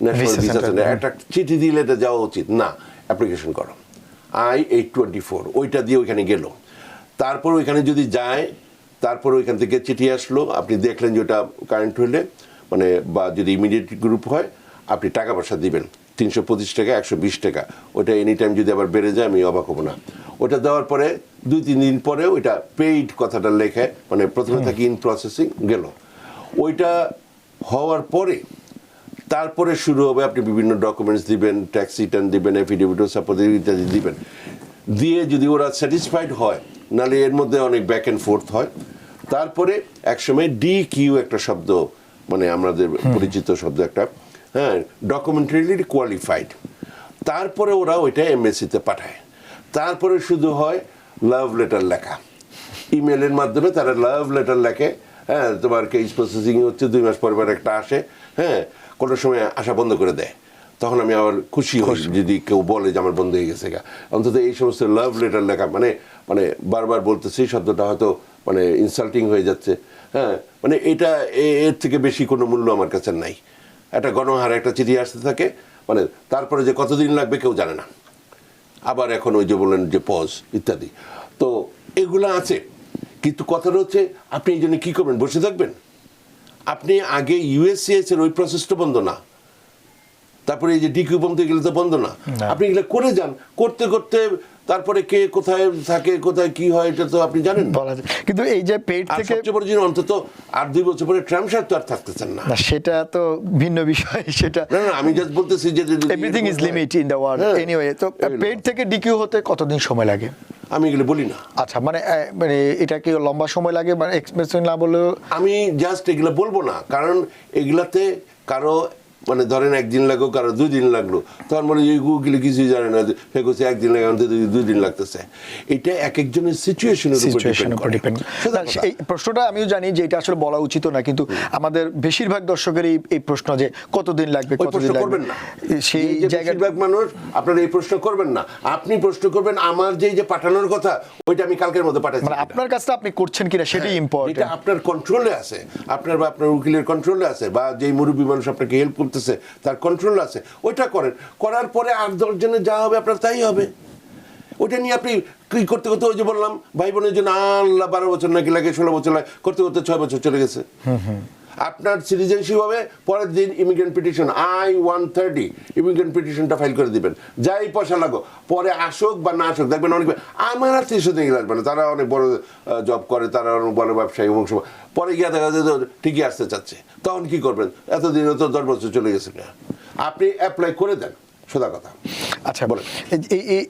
ন্যাশনাল ভিসা সেন্টার, একটা চিঠি দিলে এটা যাওয়া উচিত না, অ্যাপ্লিকেশন করো I-824, ওইটা দিয়ে ওইখানে গেল, তারপর ওইখানে যদি যায়, তারপর ওইখান থেকে চিঠি আসলো, আপনি দেখলেন যে ওটা কারেন্ট হইলে মানে বা যদি ইমিডিয়েট গ্রুপ হয় আপনি টাকা পয়সা দিবেন 325 টাকা 120 টাকা, ওটা এনি টাইম যদি আবার বেড়ে যায় আমি অবাক হব না। ওটা দেওয়ার পরে 2-3 দিন পরে ওইটা পেইড কথাটা লেখে, মানে প্রথমে থাকি ইন প্রসেসিং গেল, ওইটা হওয়ার পরে তারপরে শুরু হবে, আপনি বিভিন্ন ডকুমেন্টস দিবেন, ট্যাক্স রিটার্ন দিবেন, এফিডেভিট সাপোর্ট ইত্যাদি দিবেন, দিয়ে যদি ওরা স্যাটিসফাইড হয়, নাহলে এর মধ্যে অনেক ব্যাক অ্যান্ড ফোর্থ হয়। তারপরে একসময় DQ একটা শব্দ, মানে আমাদের পরিচিত শব্দ একটা, হ্যাঁ ডকুমেন্টারিলি কোয়ালিফাইড, তারপরে ওরা ওইটা এমএসসিতে পাঠায়, তারপরে শুধু হয় লাভ লেটার লেখা, ইমেলের মাধ্যমে তারা লাভ লেটার লেখে, হ্যাঁ তোমার কেস প্রসেসিং হচ্ছে, 2 মাস পর একটা আসে, হ্যাঁ কোনো সময় আসা বন্ধ করে দেয়, তখন আমি আবার খুশি হই যদি কেউ বলে যে আমার বন্ধ হয়ে গেছে, অন্তত এই সমস্ত লাভ লেটার লেখা, মানে মানে বারবার বলতেছি শব্দটা হয়তো মানে ইনসাল্টিং হয়ে যাচ্ছে, হ্যাঁ মানে এটা এর থেকে বেশি কোনো মূল্য আমার কাছে নাই। একটা গণহারে একটা চিঠি আসতে থাকে, মানে তারপরে যে কতদিন লাগবে কেউ জানে না, আবার এখন ওই যে বললেন যে পজ ইত্যাদি, তো এগুলো আছে। কিন্তু কথাটা হচ্ছে আপনি এই জন্য কী করবেন, বসে থাকবেন? আপনি আগে ইউএসসিএস এর ওই প্রসেসটা বন্ধ না, তারপরে এই যে ডিকিউ বন্ধ গেলে তো বন্ধ না, আপনি এগুলো করে যান, করতে করতে তারপরে কে কোথায় থাকে, কোথায় কি হয় এটা তো আপনি জানেন বলা যায়। কিন্তু এই যে পেট আর থেকে, সবচেয়ে বড় জিনিস অন্তত 8-2 বছর পরে ট্রাম্প সাহেব তো আর থাকতেছেন না। না সেটা তো ভিন্ন বিষয়, সেটা না না, আমি জাস্ট বলতেছি যে everything is limit in the world anyway. তো পেট থেকে ডিকিউ হতে কতদিন সময় লাগে? আমি এগুলো বলি না। আচ্ছা, মানে মানে এটা কি লম্বা সময় লাগে, মানে এক্সপেরিয়েন্স না বললেও? আমি জাস্ট এগুলো বলবো না, কারণ এগুলাতে কারো মানে ধরেন 1 দিন লাগলো, কারো 2 দিন লাগলো, তখন বলে যে গুগলে কিছুই জানে না, সে করছে 1 দিন লাগে, 2 দিন লাগতেছে। এটা এক একজনের সিচুয়েশনের উপর ডিপেন্ড করে। এই প্রশ্নটা আমিও জানি যে এটা আসলে বলা উচিত না, কিন্তু আমাদের বেশিরভাগ দর্শকের এই প্রশ্ন যে কতদিন লাগবে, কতদিন লাগবে, সেই জায়গায় বেশিরভাগ মানুষ আপনারা এই প্রশ্ন করবেন না। আপনি প্রশ্ন করবেন আমার যে পাঠানোর কথা, ওইটা আমি কালকের মধ্যে পাঠাচ্ছি, মানে আপনার কাজটা আপনি করছেন কিনা সেটাই ইম্পর্টেন্ট। এটা আপনার কন্ট্রোলে আছে, আপনার বা আপনার উকিলের কন্ট্রোলে আছে, বা যেই মুরব্বী মানুষ আপনাকে হেল্প করতেছে তার কন্ট্রোল আছে, ওইটা করেন। করার পরে 8-10 জনের যা হবে আপনার তাই হবে। ওইটা নিয়ে আপনি কি করতে করতে, ওই যে বললাম ভাই বোনের জন্য আল্লাহ 12 বছর নাকি লাগে, 16 বছর লাগে, করতে করতে 6 বছর চলে গেছে। আপনার সিটিজেনশিপ হবে পরের দিন ইমিগ্রেন্ট পিটিশন I-130 ইমিগ্রেন্ট পিটিশনটা ফাইল করে দিবেন, যাই পয়সা লাগো, পরে আসুক বা না আসুক। দেখবেন অনেক আমার আর 300 দিন লাগবে না, তারা অনেক বড় জব করে, তারা অনেক বড় ব্যবসায়ী, এবং পরে গিয়ে দেখা যায় ঠিকই আসতে চাচ্ছে, তখন কি করবেন? এতদিন তো 10 বছর চলে গেছে না, আপনি অ্যাপ্লাই করে দেন, সোজা কথা। আচ্ছা, বলেন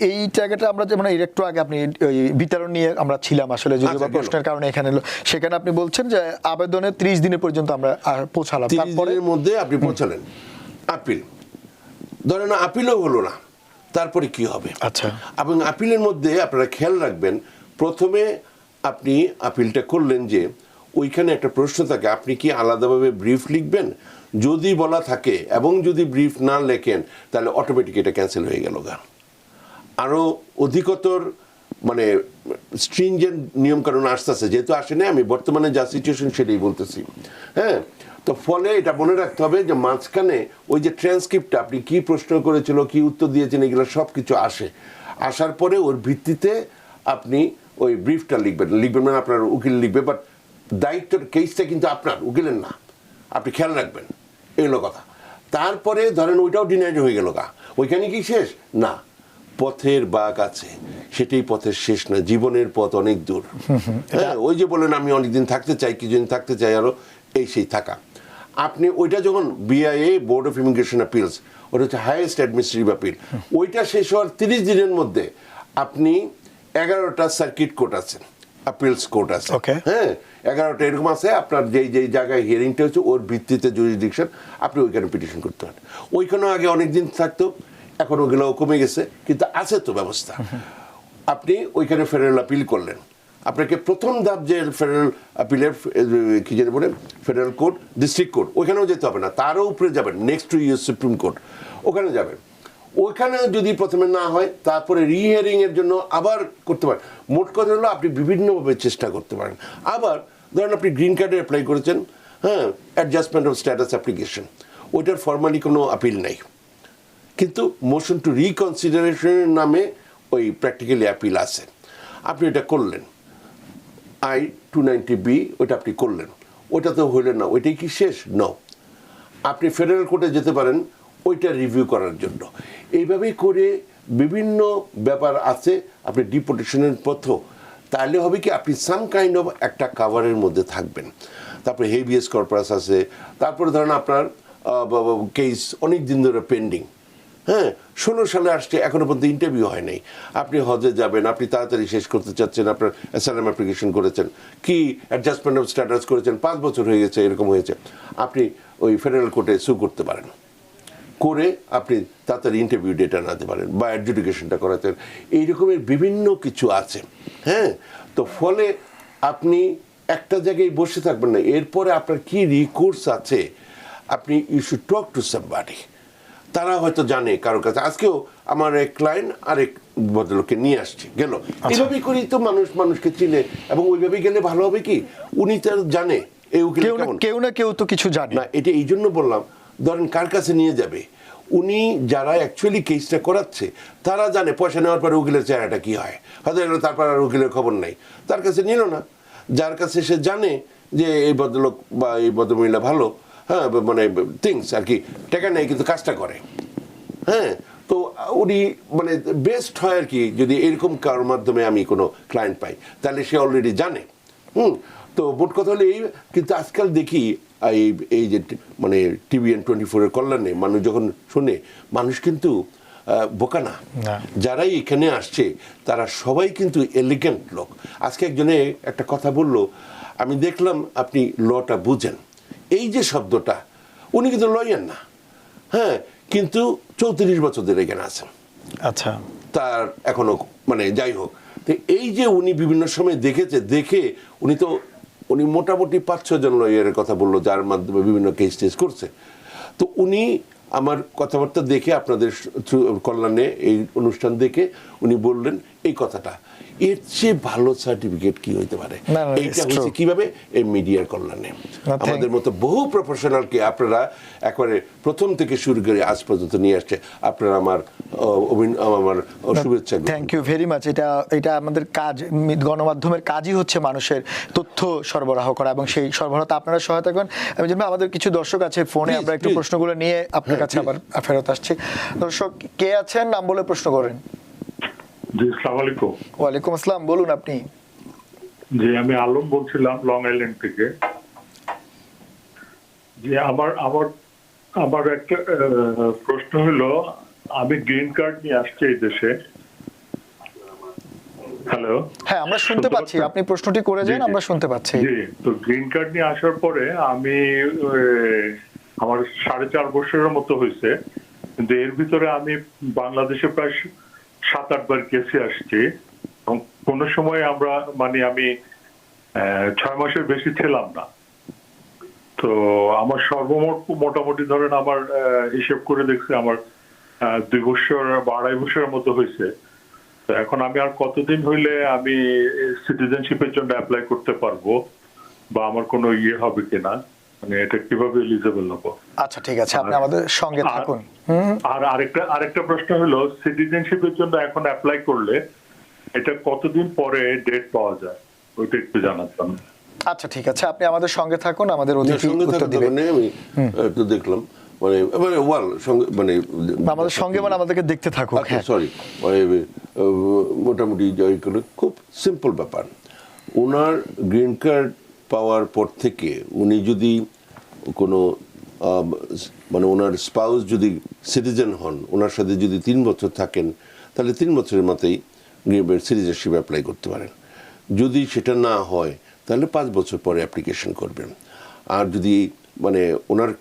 এই জায়গাটা আমরা যেমন একটু আগে আপনি ওই বিতরণ নিয়ে আমরা ছিলাম আসলে, যদি প্রশ্নের কারণে এখানে এলো, সেখানে আপনি বলছেন যে আবেদনে 30 দিনের পর্যন্ত আমরা পৌঁছালাম, 30 দিনের মধ্যে আপনি পৌঁছালেন, আপিল ধরেন আপিলও হলো না, তারপরে কি হবে? আচ্ছা, এবং আপিলের মধ্যে আপনারা খেয়াল রাখবেন, প্রথমে আপনি আপিলটা করলেন যে ওইখানে একটা প্রশ্ন থাকে, আপনি কি আলাদাভাবে ব্রিফ লিখবেন? যদি বলা থাকে এবং যদি ব্রিফ না লেখেন তাহলে অটোমেটিক এটা ক্যান্সেল হয়ে গেল গা। আরও অধিকতর মানে স্ট্রিনজেন্ট নিয়মকানুন আসতেছে, যেহেতু আসে না, আমি বর্তমানে যা সিচুয়েশন সেটাই বলতেছি। হ্যাঁ, তো ফলে এটা মনে রাখতে হবে যে মাঝখানে ওই যে ট্রান্সক্রিপ্টটা আপনি কি প্রশ্ন করেছিল, কি উত্তর দিয়েছেন, এগুলো সব কিছু আসে। আসার পরে ওর ভিত্তিতে আপনি ওই ব্রিফটা লিখবেন মানে আপনার উকিল লিখবে, বাট দায়িত্বের কেসটা কিন্তু আপনার, উকিলের না, আপনি খেয়াল রাখবেন, এগুলো কথা। তারপরে ধরেন ওইটাও ডিনাইড হয়ে গেল গা, ওইখানে কি শেষ না, পথের বাঁক আছে, সেটাই পথের শেষ না, জীবনের পথ অনেক দূর। হ্যাঁ, ওই যে বলেন আমি অনেকদিন থাকতে চাই, কিছুদিন থাকতে চাই, আরো এই সেই থাকা। আপনি ওইটা যখন BIA board of immigration appeals, ওটা হচ্ছে হাইয়েস্ট অ্যাডমিনিস্ট্রেটিভ অ্যাপিল, ওইটা শেষ হওয়ার 30 দিনের মধ্যে আপনি 11টা সার্কিট কোর্ট আছে, অ্যাপিলস কোর্ট আছে, হ্যাঁ 11টা এরকম আছে, আপনার যেই জায়গায় হিয়ারিংটা হচ্ছে ওর ভিত্তিতে জুরিসডিকশন, আপনি ওইখানে পিটিশন করতে পারেন। ওইখানেও আগে অনেকদিন থাকতো, এখন ওগুলোও কমে গেছে, কিন্তু আছে তো ব্যবস্থা। আপনি ওইখানে ফেডারেল আপিল করলেন, আপনাকে প্রথম ধাপ যে ফেডারেল আপিলের কি জানি বলে ফেডারেল কোর্ট, ডিস্ট্রিক্ট কোর্ট, ওইখানেও যেতে হবে না, তারও উপরে যাবেন, next to US supreme court, ওখানে যাবেন। ওইখানে যদি প্রথমে না হয় তারপরে রিহিয়ারিং এর জন্য আবার করতে পারেন। মোট কথা হলো আপনি বিভিন্নভাবে চেষ্টা করতে পারেন। আবার ধরেন আপনি গ্রিন কার্ডে অ্যাপ্লাই করেছেন, হ্যাঁ, অ্যাডজাস্টমেন্ট অফ স্ট্যাটাস অ্যাপ্লিকেশন, ওইটার ফর্মালি কোনো আপিল নেই, কিন্তু মোশন টু রিকনসিডারেশনের নামে ওই প্র্যাকটিক্যালি অ্যাপিল আছে, আপনি এটা করলেন, I-290B ওইটা আপনি করলেন, ওইটা তো হইলেন না, ওইটাই কি শেষ? ন, আপনি ফেডারেল কোর্টে যেতে পারেন ওইটা রিভিউ করার জন্য। এইভাবেই করে বিভিন্ন ব্যাপার আছে, আপনি ডিপোর্টেশনের পথও, তাহলে হবে কি আপনি সাম কাইন্ড অফ একটা কাভারের মধ্যে থাকবেন। তারপরে হেভিয়াস কর্পাস আছে, তারপরে ধরেন আপনার কেস অনেক দিন ধরে পেন্ডিং, হ্যাঁ 16 সালে আসছে, এখনো পর্যন্ত ইন্টারভিউ হয় নাই, আপনি হজে যাবেন, আপনি তাড়াতাড়ি শেষ করতে চাচ্ছেন, আপনার অ্যাসাইলাম অ্যাপ্লিকেশন করেছেন, কি অ্যাডজাস্টমেন্ট অফ স্ট্যাটাস করেছেন, 5 বছর হয়ে গেছে, এরকম হয়েছে, আপনি ওই ফেডারেল কোর্টে সু করতে পারেন, করে আপনি তাড়াতাড়ি ইন্টারভিউ ডেট আনাতে পারেন বা অ্যাডজুডিকেশনটা করাতেন। এই রকমের বিভিন্ন কিছু আছে, হ্যাঁ। তো ফলে আপনি একটা জায়গায় বসে থাকবেন না, এরপরে আপনার কি রিকোর্স আছে, আপনি you should talk to somebody, তারা হয়তো জানে কারোর কাছে। আজকেও আমার এক ক্লায়েন্ট আরেক ভদ্রলোককে নিয়ে আসছে, গেল, এইভাবেই করেই তো মানুষকে চিনে, এবং ওইভাবেই গেলে ভালো হবে কি, উনি তার জানে এই উকিল কেমন, কেউ না কেউ তো কিছু জানে না। এটা এই জন্য বললাম, ধরেন কার কাছে নিয়ে যাবে, উনি যারা অ্যাকচুয়ালি কেসটা করাচ্ছে তারা জানে পয়সা নেওয়ার পরে উকিলের চেহারাটা কি হয়, হয়তো এলো তারপর আর উকিলের খবর নাই, তার কাছে নিল না। যার কাছে সে জানে যে এই ভদ্রলোক বা এই ভদ্রমহিলা ভালো, হ্যাঁ মানে থিংস আর কি, টাকা নেই কিন্তু কাজটা করে, হ্যাঁ, তো উনি মানে বেস্ট হয় আর কি যদি এরকম কারোর মাধ্যমে আমি কোনো ক্লায়েন্ট পাই, তাহলে সে অলরেডি জানে। তো মোট কথা হলে কিন্তু আজকাল দেখি এই যে মানে TVN24 এর কল্যাণে মানুষ যখন শুনে, মানুষ কিন্তু বোকা না, যারাই এখানে আসছে তারা সবাই কিন্তু এলিগেন্ট লোক। আজকে একজনে একটা কথা বলল, আমি দেখলাম আপনি লটা বুঝেন, এই যে শব্দটা, উনি কিন্তু লয়ার না, হ্যাঁ, কিন্তু 34 বছর ধরে এখানে আছেন। আচ্ছা, তার এখনো মানে যাই হোক, তো এই যে উনি বিভিন্ন সময় দেখে উনি মোটামুটি 5-6 জন লয়ারের কথা বললো যার মাধ্যমে বিভিন্ন কেস টেস করছে। তো উনি আমার কথাবার্তা দেখে আপনাদের কল্যাণে এই অনুষ্ঠান দেখে উনি বললেন এই কথাটা, এর চেয়ে ভালো সার্টিফিকেট কি হইতে পারে। এইটা হচ্ছে কিভাবে, এই মিডিয়ার কল্যাণে আমাদের মতো বহু প্রফেশনালকে আপনারা একবারে প্রথম থেকে শুরু করে আজ পর্যন্ত নিয়ে আসছে। আপনারা আমার শুভেচ্ছা। Thank you very much. এটা আমাদের কাজ, গণমাধ্যমের কাজই হচ্ছে মানুষের তথ্য সরবরাহ করা, এবং সেই সরবরাহতে আপনারা সহায়তা করেন। আমি জানি আমাদের কিছু দর্শক আছে ফোনে, আমরা একটু প্রশ্নগুলো নিয়ে আপনার কাছে আবার ফেরত আসছি। দর্শক কে আছেন, নাম বলে প্রশ্ন করেন। জি, আসসালামু আলাইকুম। ওয়ালাইকুম আসসালাম, বলুন আপনি। জি, আমি আলম বলছিলাম লং আইল্যান্ড থেকে। যে আমার একটা প্রশ্ন হলো, আমি গ্রিন কার্ড নিয়ে আসছি এই দেশে। হ্যালো, হ্যাঁ আমরা শুনতে পাচ্ছি, আপনি প্রশ্নটি করে যান, আমরা শুনতে পাচ্ছি। জি, তো গ্রিন কার্ড নিয়ে আসার পরে আমি আমার 4.5 বছরের মতো হয়েছে, কিন্তু এর ভিতরে আমি বাংলাদেশে প্রায় 7-8 বার কেসে আসছি। কোনো সময় আমি 6 মাসের বেশি ছিলাম না। তো আমার সর্বমোট মোটামুটি ধরেন আমার হিসেব করে দেখছি আমার 2 বছর বা 2.5 বছরের মতো হয়েছে। তো এখন আমি আর কতদিন হইলে আমি সিটিজেনশিপের জন্য অ্যাপ্লাই করতে পারবো, বা আমার কোনো হবে কিনা, মানে এটা কিভাবে এলিজিবল হবো? আচ্ছা ঠিক আছে, আপনি আমাদের সঙ্গে থাকুন। আর আরেকটা প্রশ্ন হলো, সিটিজেনশিপের জন্য এখন অ্যাপ্লাই করলে এটা কতদিন পরে ডেট পাওয়া যায়, ওইটা একটু জানাতাম। আচ্ছা ঠিক আছে, আপনি আমাদের সঙ্গে থাকুন, আমাদের অতিথি উত্তর দিবেন। আমি একটু দেখলাম আমাদের সঙ্গে আমাদেরকে দেখতে থাকুন। সরি, মোটামুটি খুব সিম্পল ব্যাপার। ওনার গ্রিন কার্ড পাওয়ার পর থেকে উনি যদি কোনো মানে ওনার স্পাউস যদি সিটিজেন হন, ওনার সাথে যদি 3 বছর থাকেন, তাহলে 3 বছরের মাথায় সিটিজেনশিপ অ্যাপ্লাই করতে পারেন। যদি সেটা না হয় তাহলে 5 বছর পরে অ্যাপ্লিকেশন করবেন। আর যদি মানে ওনার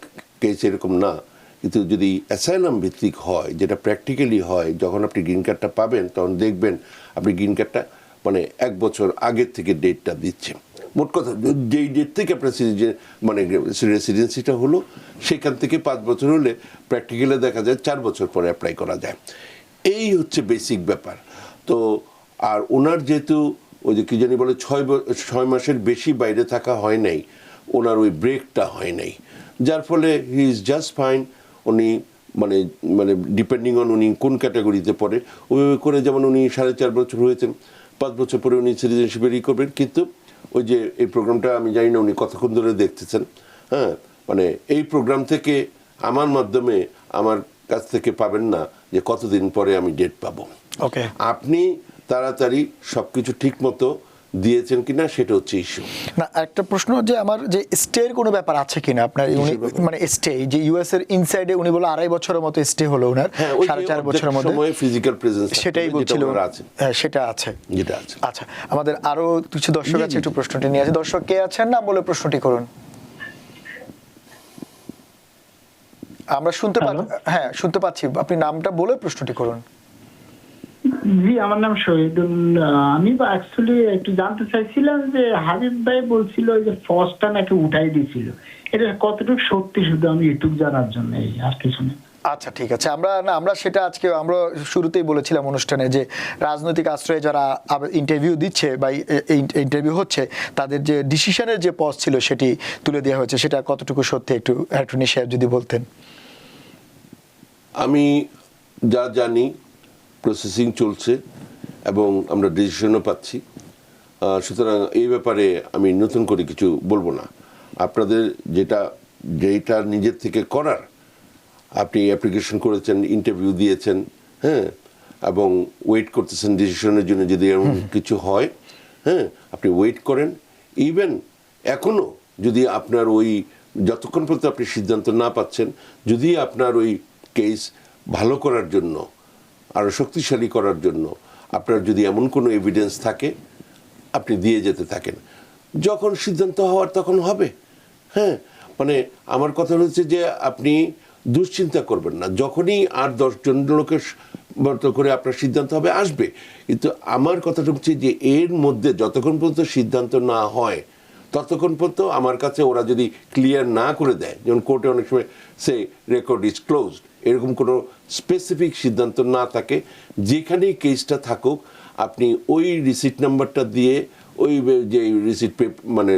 কেস এরকম না, কিন্তু যদি অ্যাসাইলাম ভিত্তিক হয়, যেটা প্র্যাকটিক্যালি হয়, যখন আপনি গ্রিন কার্ডটা পাবেন তখন দেখবেন আপনি গ্রিন কার্ডটা মানে 1 বছর আগের থেকে ডেটটা দিচ্ছে। মোট কথা যেই ডেট থেকে আপনার রেসিডেন্সিটা হলো, সেখান থেকে 5 বছর হলে প্র্যাকটিক্যালে দেখা যায় 4 বছর পরে অ্যাপ্লাই করা যায়। এই হচ্ছে বেসিক ব্যাপার। তো আর ওনার যেহেতু ওই যে কি জানি বলে 6 মাসের বেশি বাইরে থাকা হয় নাই, ওনার ওই ব্রেকটা হয় নাই, যার ফলে হি ইজ জাস্ট ফাইন। উনি মানে ডিপেন্ডিং অন উনি কোন ক্যাটাগরিতে পড়ে, ওইভাবে করে, যেমন উনি 4.5 বছর হয়েছেন, 5 বছর পরে উনি সিটিজেনশিপে করবেন। কিন্তু ওই যে এই প্রোগ্রামটা আমি জানি না উনি কতক্ষণ ধরে দেখতেছেন, হ্যাঁ, মানে এই প্রোগ্রাম থেকে আমার মাধ্যমে আমার কাছ থেকে পাবেন না যে কতদিন পরে আমি ডেট পাবো। ওকে, আপনি তাড়াতাড়ি সবকিছু ঠিক মতো দিয়েছেন কিনা সেটা হচ্ছে ইস্যু। না, একটা প্রশ্ন যে আমার যে স্টের কোনো ব্যাপার আছে কিনা আপনার, মানে স্টে যে ইউএস এর ইনসাইডে উনি বলে 2.5 বছরের মতো স্টে হলো ওনার, 4.5 বছরের মধ্যে ফিজিক্যাল প্রেজেন্স, সেটাই বলছিল, হ্যাঁ সেটা আছে, যেটা আছে। আচ্ছা, আমাদের আরো কিছু দর্শক আছে, একটু প্রশ্নটি নিয়ে আছে। দর্শক কে আছেন, নাম বলে প্রশ্নটি করুন। আমরা শুনতে পাচ্ছি, হ্যাঁ শুনতে পাচ্ছি, আপনি নামটা বলে প্রশ্নটি করুন। জি, আমার নাম শহীদুল। আমি অ্যাকচুয়ালি একটু জানতে চাইছিলাম যে হাবিব ভাই বলছিল যে ফসটা নাকি উঠাই দিয়েছিল, এটা কতটুকু সত্যি, শুধু আমি এটুকু জানার জন্য এই আর কিছু না। আচ্ছা ঠিক আছে, আমরা সেটা আজকে আমরা শুরুতেই বলেছিলাম অনুষ্ঠানে যে রাজনৈতিক আশ্রয়ে যারা ইন্টারভিউ দিচ্ছে বা ইন্টারভিউ হচ্ছে, তাদের যে ডিসিশনের যে পজ ছিল সেটি তুলে দেওয়া হয়েছে, সেটা কতটুকু সত্যি একটু অ্যাটর্নি সাহেব যদি বলতেন। আমি যা জানি প্রসেসিং চলছে এবং আমরা ডিসিশনও পাচ্ছি, সুতরাং এই ব্যাপারে আমি নতুন করে কিছু বলবো না। আপনাদের যেটা নিজের থেকে করার, আপনি অ্যাপ্লিকেশন করেছেন, ইন্টারভিউ দিয়েছেন, হ্যাঁ, এবং ওয়েট করতেছেন ডিসিশনের জন্য। যদি এমন কিছু হয়, হ্যাঁ, আপনি ওয়েট করেন। ইভেন এখনও যদি আপনার ওই যতক্ষণ পর্যন্ত আপনি সিদ্ধান্ত না পাচ্ছেন, যদি আপনার ওই কেস ভালো করার জন্য, আরও শক্তিশালী করার জন্য আপনার যদি এমন কোনো এভিডেন্স থাকে, আপনি দিয়ে যেতে থাকেন। যখন সিদ্ধান্ত হওয়ার তখন হবে। হ্যাঁ, মানে আমার কথা হচ্ছে যে আপনি দুশ্চিন্তা করবেন না। যখনই 8-10 জন লোকের মতো করে আপনার সিদ্ধান্ত হবে, আসবে। কিন্তু আমার কথাটা হচ্ছে যে এর মধ্যে যতক্ষণ পর্যন্ত সিদ্ধান্ত না হয়, ততক্ষণ পর্যন্ত আমার কাছে ওরা যদি ক্লিয়ার না করে দেয়, যেমন কোর্টে অনেক সময় সে রেকর্ড ইজ ক্লোজড, এরকম কোনো স্পেসিফিক সিদ্ধান্ত না থাকে, যেখানেই কেসটা থাকুক, আপনি ওই রিসিট নাম্বারটা দিয়ে, ওই যে রিসিট মানে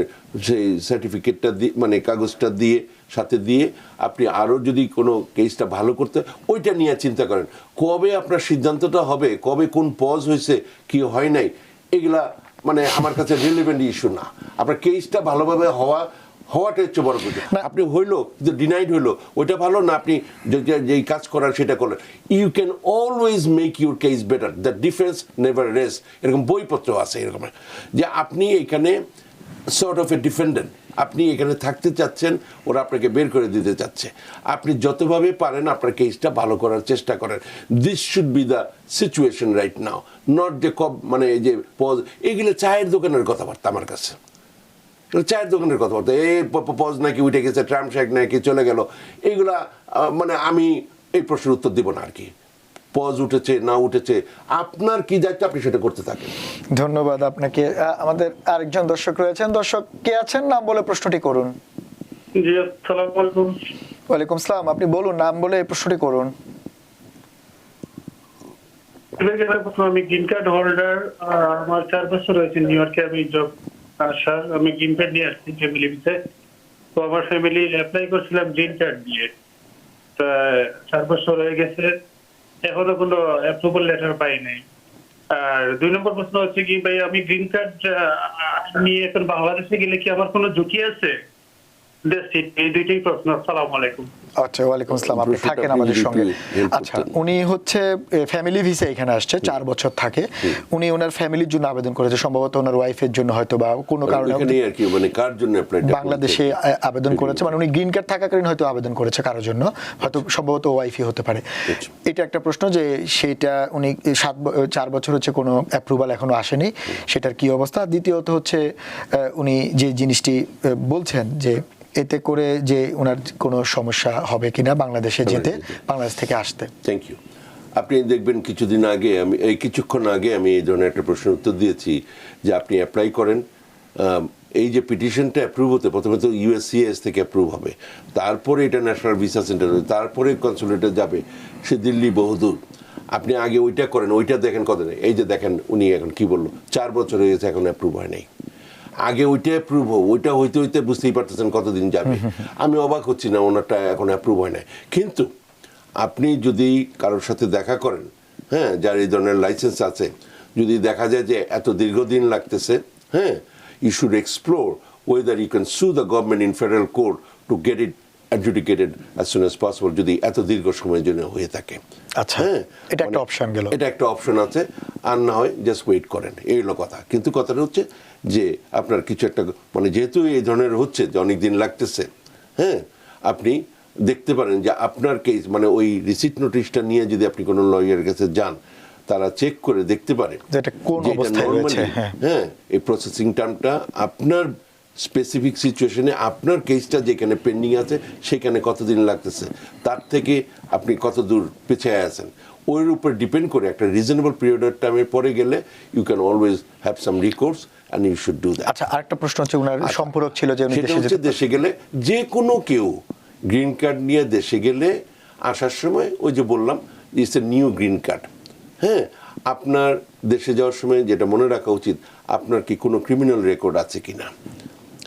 সেই সার্টিফিকেটটা দিয়ে, মানে কাগজটা দিয়ে, সাথে দিয়ে আপনি আরও যদি কোনো কেসটা ভালো করতে, ওইটা নিয়ে চিন্তা করেন। কবে আপনার সিদ্ধান্তটা হবে, কবে কোন পজ হয়েছে, কি হয় নাই, এগুলা মানে আমার কাছে রিলেভেন্ট ইস্যু না। আপনার কেসটা ভালোভাবে হওয়াটা হচ্ছে বড় কথা। আপনি হইলো কিন্তু ডিনাইড হইলো, ওইটা ভালো না, আপনি যেই কাজ করার সেটা করলেন। You can always make your case better, the defence never rest, এরকম বইপত্র আছে এরকম, যে আপনি এখানে সর্ট অফ এ ডিফেন্ডেন্ট, আপনি এখানে থাকতে চাচ্ছেন, ওরা আপনাকে বের করে দিতে চাচ্ছে। আপনি যতভাবে পারেন আপনার কেসটা ভালো করার চেষ্টা করেন। This should be the situation right now, not যে মানে এই যে পজ, এগুলো চায়ের দোকানের কথাবার্তা আমার কাছে, চায়ের দোকানের কথাবার্তা। এই পজ নাকি উঠে গেছে, ট্রাম্প শেখ নাকি চলে গেল, এইগুলা মানে আমি এই প্রশ্নের উত্তর দিব না আর কি। পজ উঠেছে না উঠেছে, আপনার কি দায়িত্ব, আপনি সেটা করতে থাকেন। ধন্যবাদ আপনাকে। আমাদের আরেকজন দর্শক রয়েছেন। দর্শক কে আছেন, নাম বলে প্রশ্নটি করুন। জি, আসসালামু আলাইকুম। ওয়ালাইকুম সালাম, আপনি বলুন, নাম বলে এই প্রশ্নটি করুন। আমি গ্রিন কার্ড হোল্ডার, আমার 4 বছর হয়েছে নিউ ইয়র্কে আমি জব আসার। আমি গ্রিন কার্ড নিয়ে আসছি ফ্যামিলি ভিসে। তো আমার ফ্যামিলি অ্যাপ্লাই করছিলাম গ্রিন কার্ড দিয়ে, তা 4 বছর হয়ে গেছে, এখনো কোনো অ্যাপ্রুভাল লেটার পাই নাই। আর 2 নম্বর প্রশ্ন হচ্ছে কি ভাই, আমি গ্রিন কার্ড নিয়ে এখন বাংলাদেশে গেলে কি আমার কোনো ঝুঁকি আছে? এই দুইটাই প্রশ্ন। আসসালামু আলাইকুম। আচ্ছা, ওয়ালাইকুম আসসালাম, আপনি থাকেন আমাদের সঙ্গে। আচ্ছা, উনি হচ্ছে ফ্যামিলি ভিসা এখানে আসছে, 4 বছর থাকে। উনি ওনার ফ্যামিলির জন্য আবেদন করেছে, সম্ভবত ওনার ওয়াইফের জন্য হয়তো বা কোনো কারণে আর কি, মানে কার জন্য বাংলাদেশে আবেদন করেছে, মানে উনি গ্রিন কার্ড থাকাকালীন হয়তো আবেদন করেছে কারোর জন্য, হয়তো সম্ভবত ওয়াইফই হতে পারে। এটা একটা প্রশ্ন যে সেটা উনি 4 বছর হচ্ছে কোনো অ্যাপ্রুভাল এখনো আসেনি, সেটার কি অবস্থা। দ্বিতীয়ত হচ্ছে উনি যে জিনিসটি বলছেন যে এতে করে যে ওনার কোনো সমস্যা হবে কিনা বাংলাদেশে যেতে, বাংলাদেশ থেকে আসতে। Thank you. আপনি দেখবেন কিছুক্ষণ আগে আমি এই ধরনের একটা প্রশ্নের উত্তর দিয়েছি যে আপনি অ্যাপ্লাই করেন, এই যে পিটিশনটা অ্যাপ্রুভ হতে প্রথমে তো ইউএসসিএস থেকে অ্যাপ্রুভ হবে, তারপরে এটা ন্যাশনাল ভিসা সেন্টার হবে, তারপরে কনসুলেটে যাবে, সে দিল্লি বহুদূর। আপনি আগে ওইটা করেন, ওইটা দেখেন কত নেই। এই যে দেখেন উনি এখন কি বললো, 4 বছর হয়ে গেছে এখন অ্যাপ্রুভ হয় নাই। আগে ওইটা অ্যাপ্রুভ হোক, ওইটা হইতে হইতে বুঝতেই পারতেছেন কতদিন যাবে। আমি অবাক হচ্ছি না ওনারটা এখন অ্যাপ্রুভ হয় নাই। কিন্তু আপনি যদি কারোর সাথে দেখা করেন, হ্যাঁ, যার এই ধরনের লাইসেন্স আছে, যদি দেখা যায় যে এত দীর্ঘদিন লাগতেছে, হ্যাঁ, you should explore whether you can sue the government in federal court to get it adjudicated as soon as possible, যদি এত দীর্ঘ সময়ের জন্য হয়ে থাকে। আচ্ছা, এটা একটা অপশন গেল, এটা একটা অপশন আছে। আর না হয় জাস্ট ওয়েট করেন, এই হলো কথা। কিন্তু কথাটা হচ্ছে যে আপনার কিছু একটা, মানে যেহেতু এই ধরনের হচ্ছে যে অনেক দিন লাগতেছে, হ্যাঁ, আপনি দেখতে পারেন যে আপনার কেস, মানে ওই রিসিট নোটিশটা নিয়ে যদি আপনি কোনো লয়ারের কাছে যান, তারা চেক করে দেখতে পারে যে এটা কোন অবস্থায় রয়েছে। হ্যাঁ, এই প্রসেসিং টাইমটা আপনার স্পেসিফিক সিচুয়েশনে, আপনার কেসটা যেখানে পেন্ডিং আছে সেখানে কতদিন লাগতেছে, তার থেকে আপনি কত দূর পিছিয়ে আছেন, ওর উপর ডিপেন্ড করে একটা রিজনেবল পিরিয়ড অফ টাইমের পরে গেলে you can always have some recourse and you should do that. আচ্ছা, আরেকটা প্রশ্ন হচ্ছে ওনার সম্পর্ক ছিল যে উনি দেশে গেলে, যে কোনো কেউ গ্রিন কার্ড নিয়ে দেশে গেলে আসার সময় ওই যে বললাম it's a new green card. হ্যাঁ, আপনার দেশে যাওয়ার সময় যেটা মনে রাখা উচিত, আপনার কি কোনো ক্রিমিনাল রেকর্ড আছে কিনা।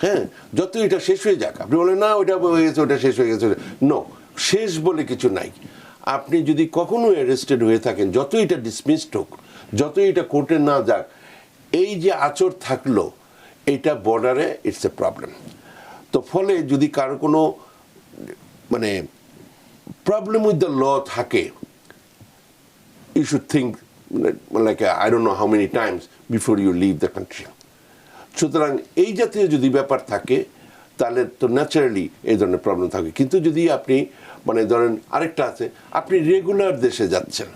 হ্যাঁ, যত এটা শেষ হয়ে যাক, আপনি বলেন না ওইটা হয়ে গেছে, ওটা শেষ হয়ে গেছে, নো, শেষ বলে কিছু নাই। আপনি যদি কখনো অ্যারেস্টেড হয়ে থাকেন, যতই এটা ডিসমিসড হোক, যতই এটা কোর্টে না যাক, এই যে আচর থাকলো, এটা বর্ডারে ইটস এ প্রবলেম। তো ফলে যদি কারো কোনো মানে প্রবলেম উইথ দ্য ল থাকে, you should think like I don't know how many times before you leave the country. সুতরাং এই জাতীয় যদি ব্যাপার থাকে তাহলে তো ন্যাচারালি এই ধরনের প্রবলেম থাকবে। কিন্তু যদি আপনি মানে ধরেন আরেকটা আছে, আপনি রেগুলার দেশে যাচ্ছেন,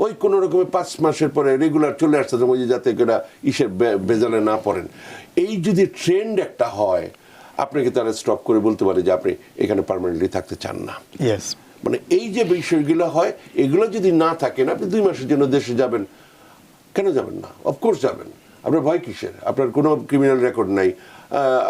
ওই কোনো রকমের 5 মাসের পরে রেগুলার চলে আসছে, ওই যে যাতে করে ইসে বেজালে না পড়েন, এই যদি ট্রেন্ড একটা হয়, আপনাকে তারা স্টপ করে বলতে পারে যে আপনি এখানে পার্মানেন্টলি থাকতে চান না। ইয়েস, মানে এই যে বিষয়গুলো হয়, এগুলো যদি না থাকেন, আপনি 2 মাসের জন্য দেশে যাবেন, কেন যাবেন না? অফকোর্স যাবেন। আপনার ভয় কিসের? আপনার কোনো ক্রিমিনাল রেকর্ড নাই,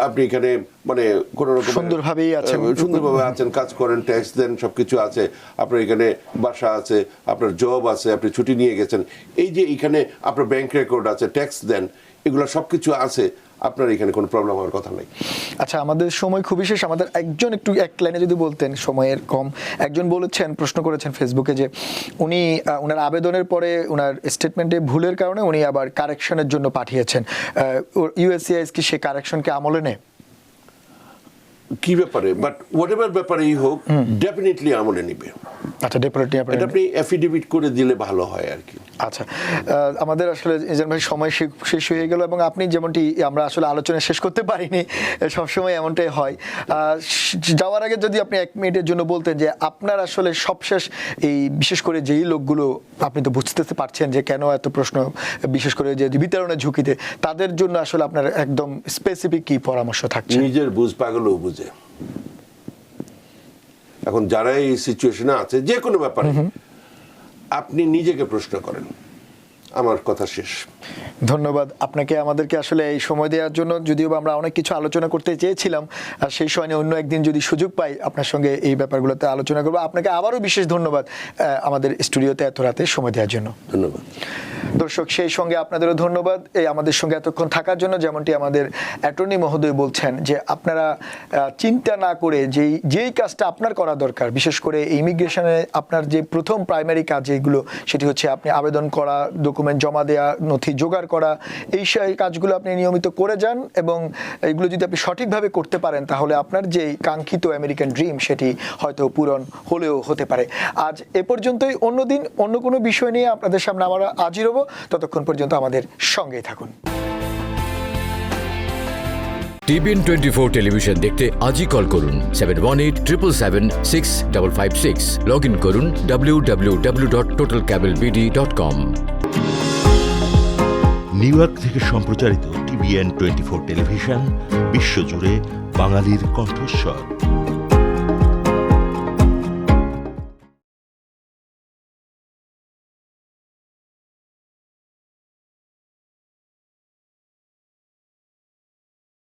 আপনি এখানে মানে কোনো রকম সুন্দরভাবেই আছেন, সুন্দরভাবে আছেন, কাজ করেন, ট্যাক্স দেন, সবকিছু আছে, আপনার এখানে বাসা আছে, আপনার জব আছে, আপনি ছুটি নিয়ে গেছেন, এই যে এখানে আপনার ব্যাংক রেকর্ড আছে, ট্যাক্স দেন, এগুলো সবকিছু আছে, আপনার এখানে কোনো প্রবলেম হওয়ার কথা নাই। আচ্ছা, আমাদের সময় খুবই শেষ। আমাদের একজন একটু এক লাইনে যদি বলতেন, সময়ের কম। একজন বলেছেন, প্রশ্ন করেছেন ফেসবুকে যে উনি ওনার আবেদনের পরে ওনার স্টেটমেন্টে ভুলের কারণে উনি আবার কারেকশনের জন্য পাঠিয়েছেন। ইউএসসিআইএস কি সে কারেকশনকে আমলে নেয়? কি ব্যাপারে, বাট হোয়াট এভার ব্যাপারেই হোক, ডেফিনেটলি আমলে নিবে। আচ্ছা, ডেফিনেটলি এটা আপনি অ্যাফিডেভিট করে দিলে ভালো হয় আর কি। আচ্ছা, আমাদের আসলে এজন ভাই সময় শেষ হয়ে গেল, এবং আপনি যেমনটি আমরা আসলে আলোচনা শেষ করতে পারিনি, সবসময় এমনটাই হয়। যাওয়ার আগে যদি আপনি 1 মিনিটের জন্য বলতেন যে আপনার আসলে সবশেষ এই বিশেষ করে যেই লোকগুলো, আপনি তো বুঝতে পারছেন যে কেন এত প্রশ্ন, বিশেষ করে যে বিতরণের ঝুঁকিতে, তাদের জন্য আসলে আপনার একদম স্পেসিফিক কি পরামর্শ থাকছে? নিজের বুঝ পাগলও বুঝে। এখন যারা এই সিচুয়েশনে আছে, যে কোনো ব্যাপারে আপনি নিজেকে প্রশ্ন করেন। আমার কথা শেষ। ধন্যবাদ আপনাকে, আমাদেরকে আসলে এই সময় দেওয়ার জন্য। যদিও আমরা অনেক কিছু আলোচনা করতে চেয়েছিলাম, আর সেই সময় অন্য একদিন যদি সুযোগ পাই আপনার সঙ্গে এই ব্যাপারগুলোতে আলোচনা করবো। আপনাকে আবারও বিশেষ ধন্যবাদ আমাদের স্টুডিওতে এত রাতে সময় দেওয়ার জন্য। ধন্যবাদ দর্শক, সেই সঙ্গে আপনাদেরও ধন্যবাদ এই আমাদের সঙ্গে এতক্ষণ থাকার জন্য। যেমনটি আমাদের অ্যাটর্নি মহোদয় বলছেন যে আপনারা চিন্তা না করে যেই কাজটা আপনার করা দরকার, বিশেষ করে ইমিগ্রেশনে আপনার যে প্রথম প্রাইমারি কাজ যেগুলো, সেটি হচ্ছে আপনি আবেদন করা, ডকুমেন্ট জমা দেওয়া, নথি জোগাড় করা, এই কাজগুলো আপনি নিয়মিত করে যান, এবং এইগুলো যদি আপনি সঠিকভাবে করতে পারেন তাহলে আপনার যে কাঙ্ক্ষিত আমেরিকান ড্রিম সেটি হয়তো পূরণ হলেও হতে পারে। আজ এ পর্যন্তই। অন্যদিন অন্য কোনো বিষয় নিয়ে আপনাদের সামনে আমরা হাজির হব। ততক্ষণ পর্যন্ত আমাদের সঙ্গেই থাকুন। TBN 24 টেলিভিশন দেখতে আজই কল করুন 7187776556। লগ ইন করুন www.totalcablebd.com। নিউ ইয়র্ক থেকে সম্প্রচারিত TBN 24 টেলিভিশন বিশ্বজুড়ে বাঙালির কণ্ঠস্বর।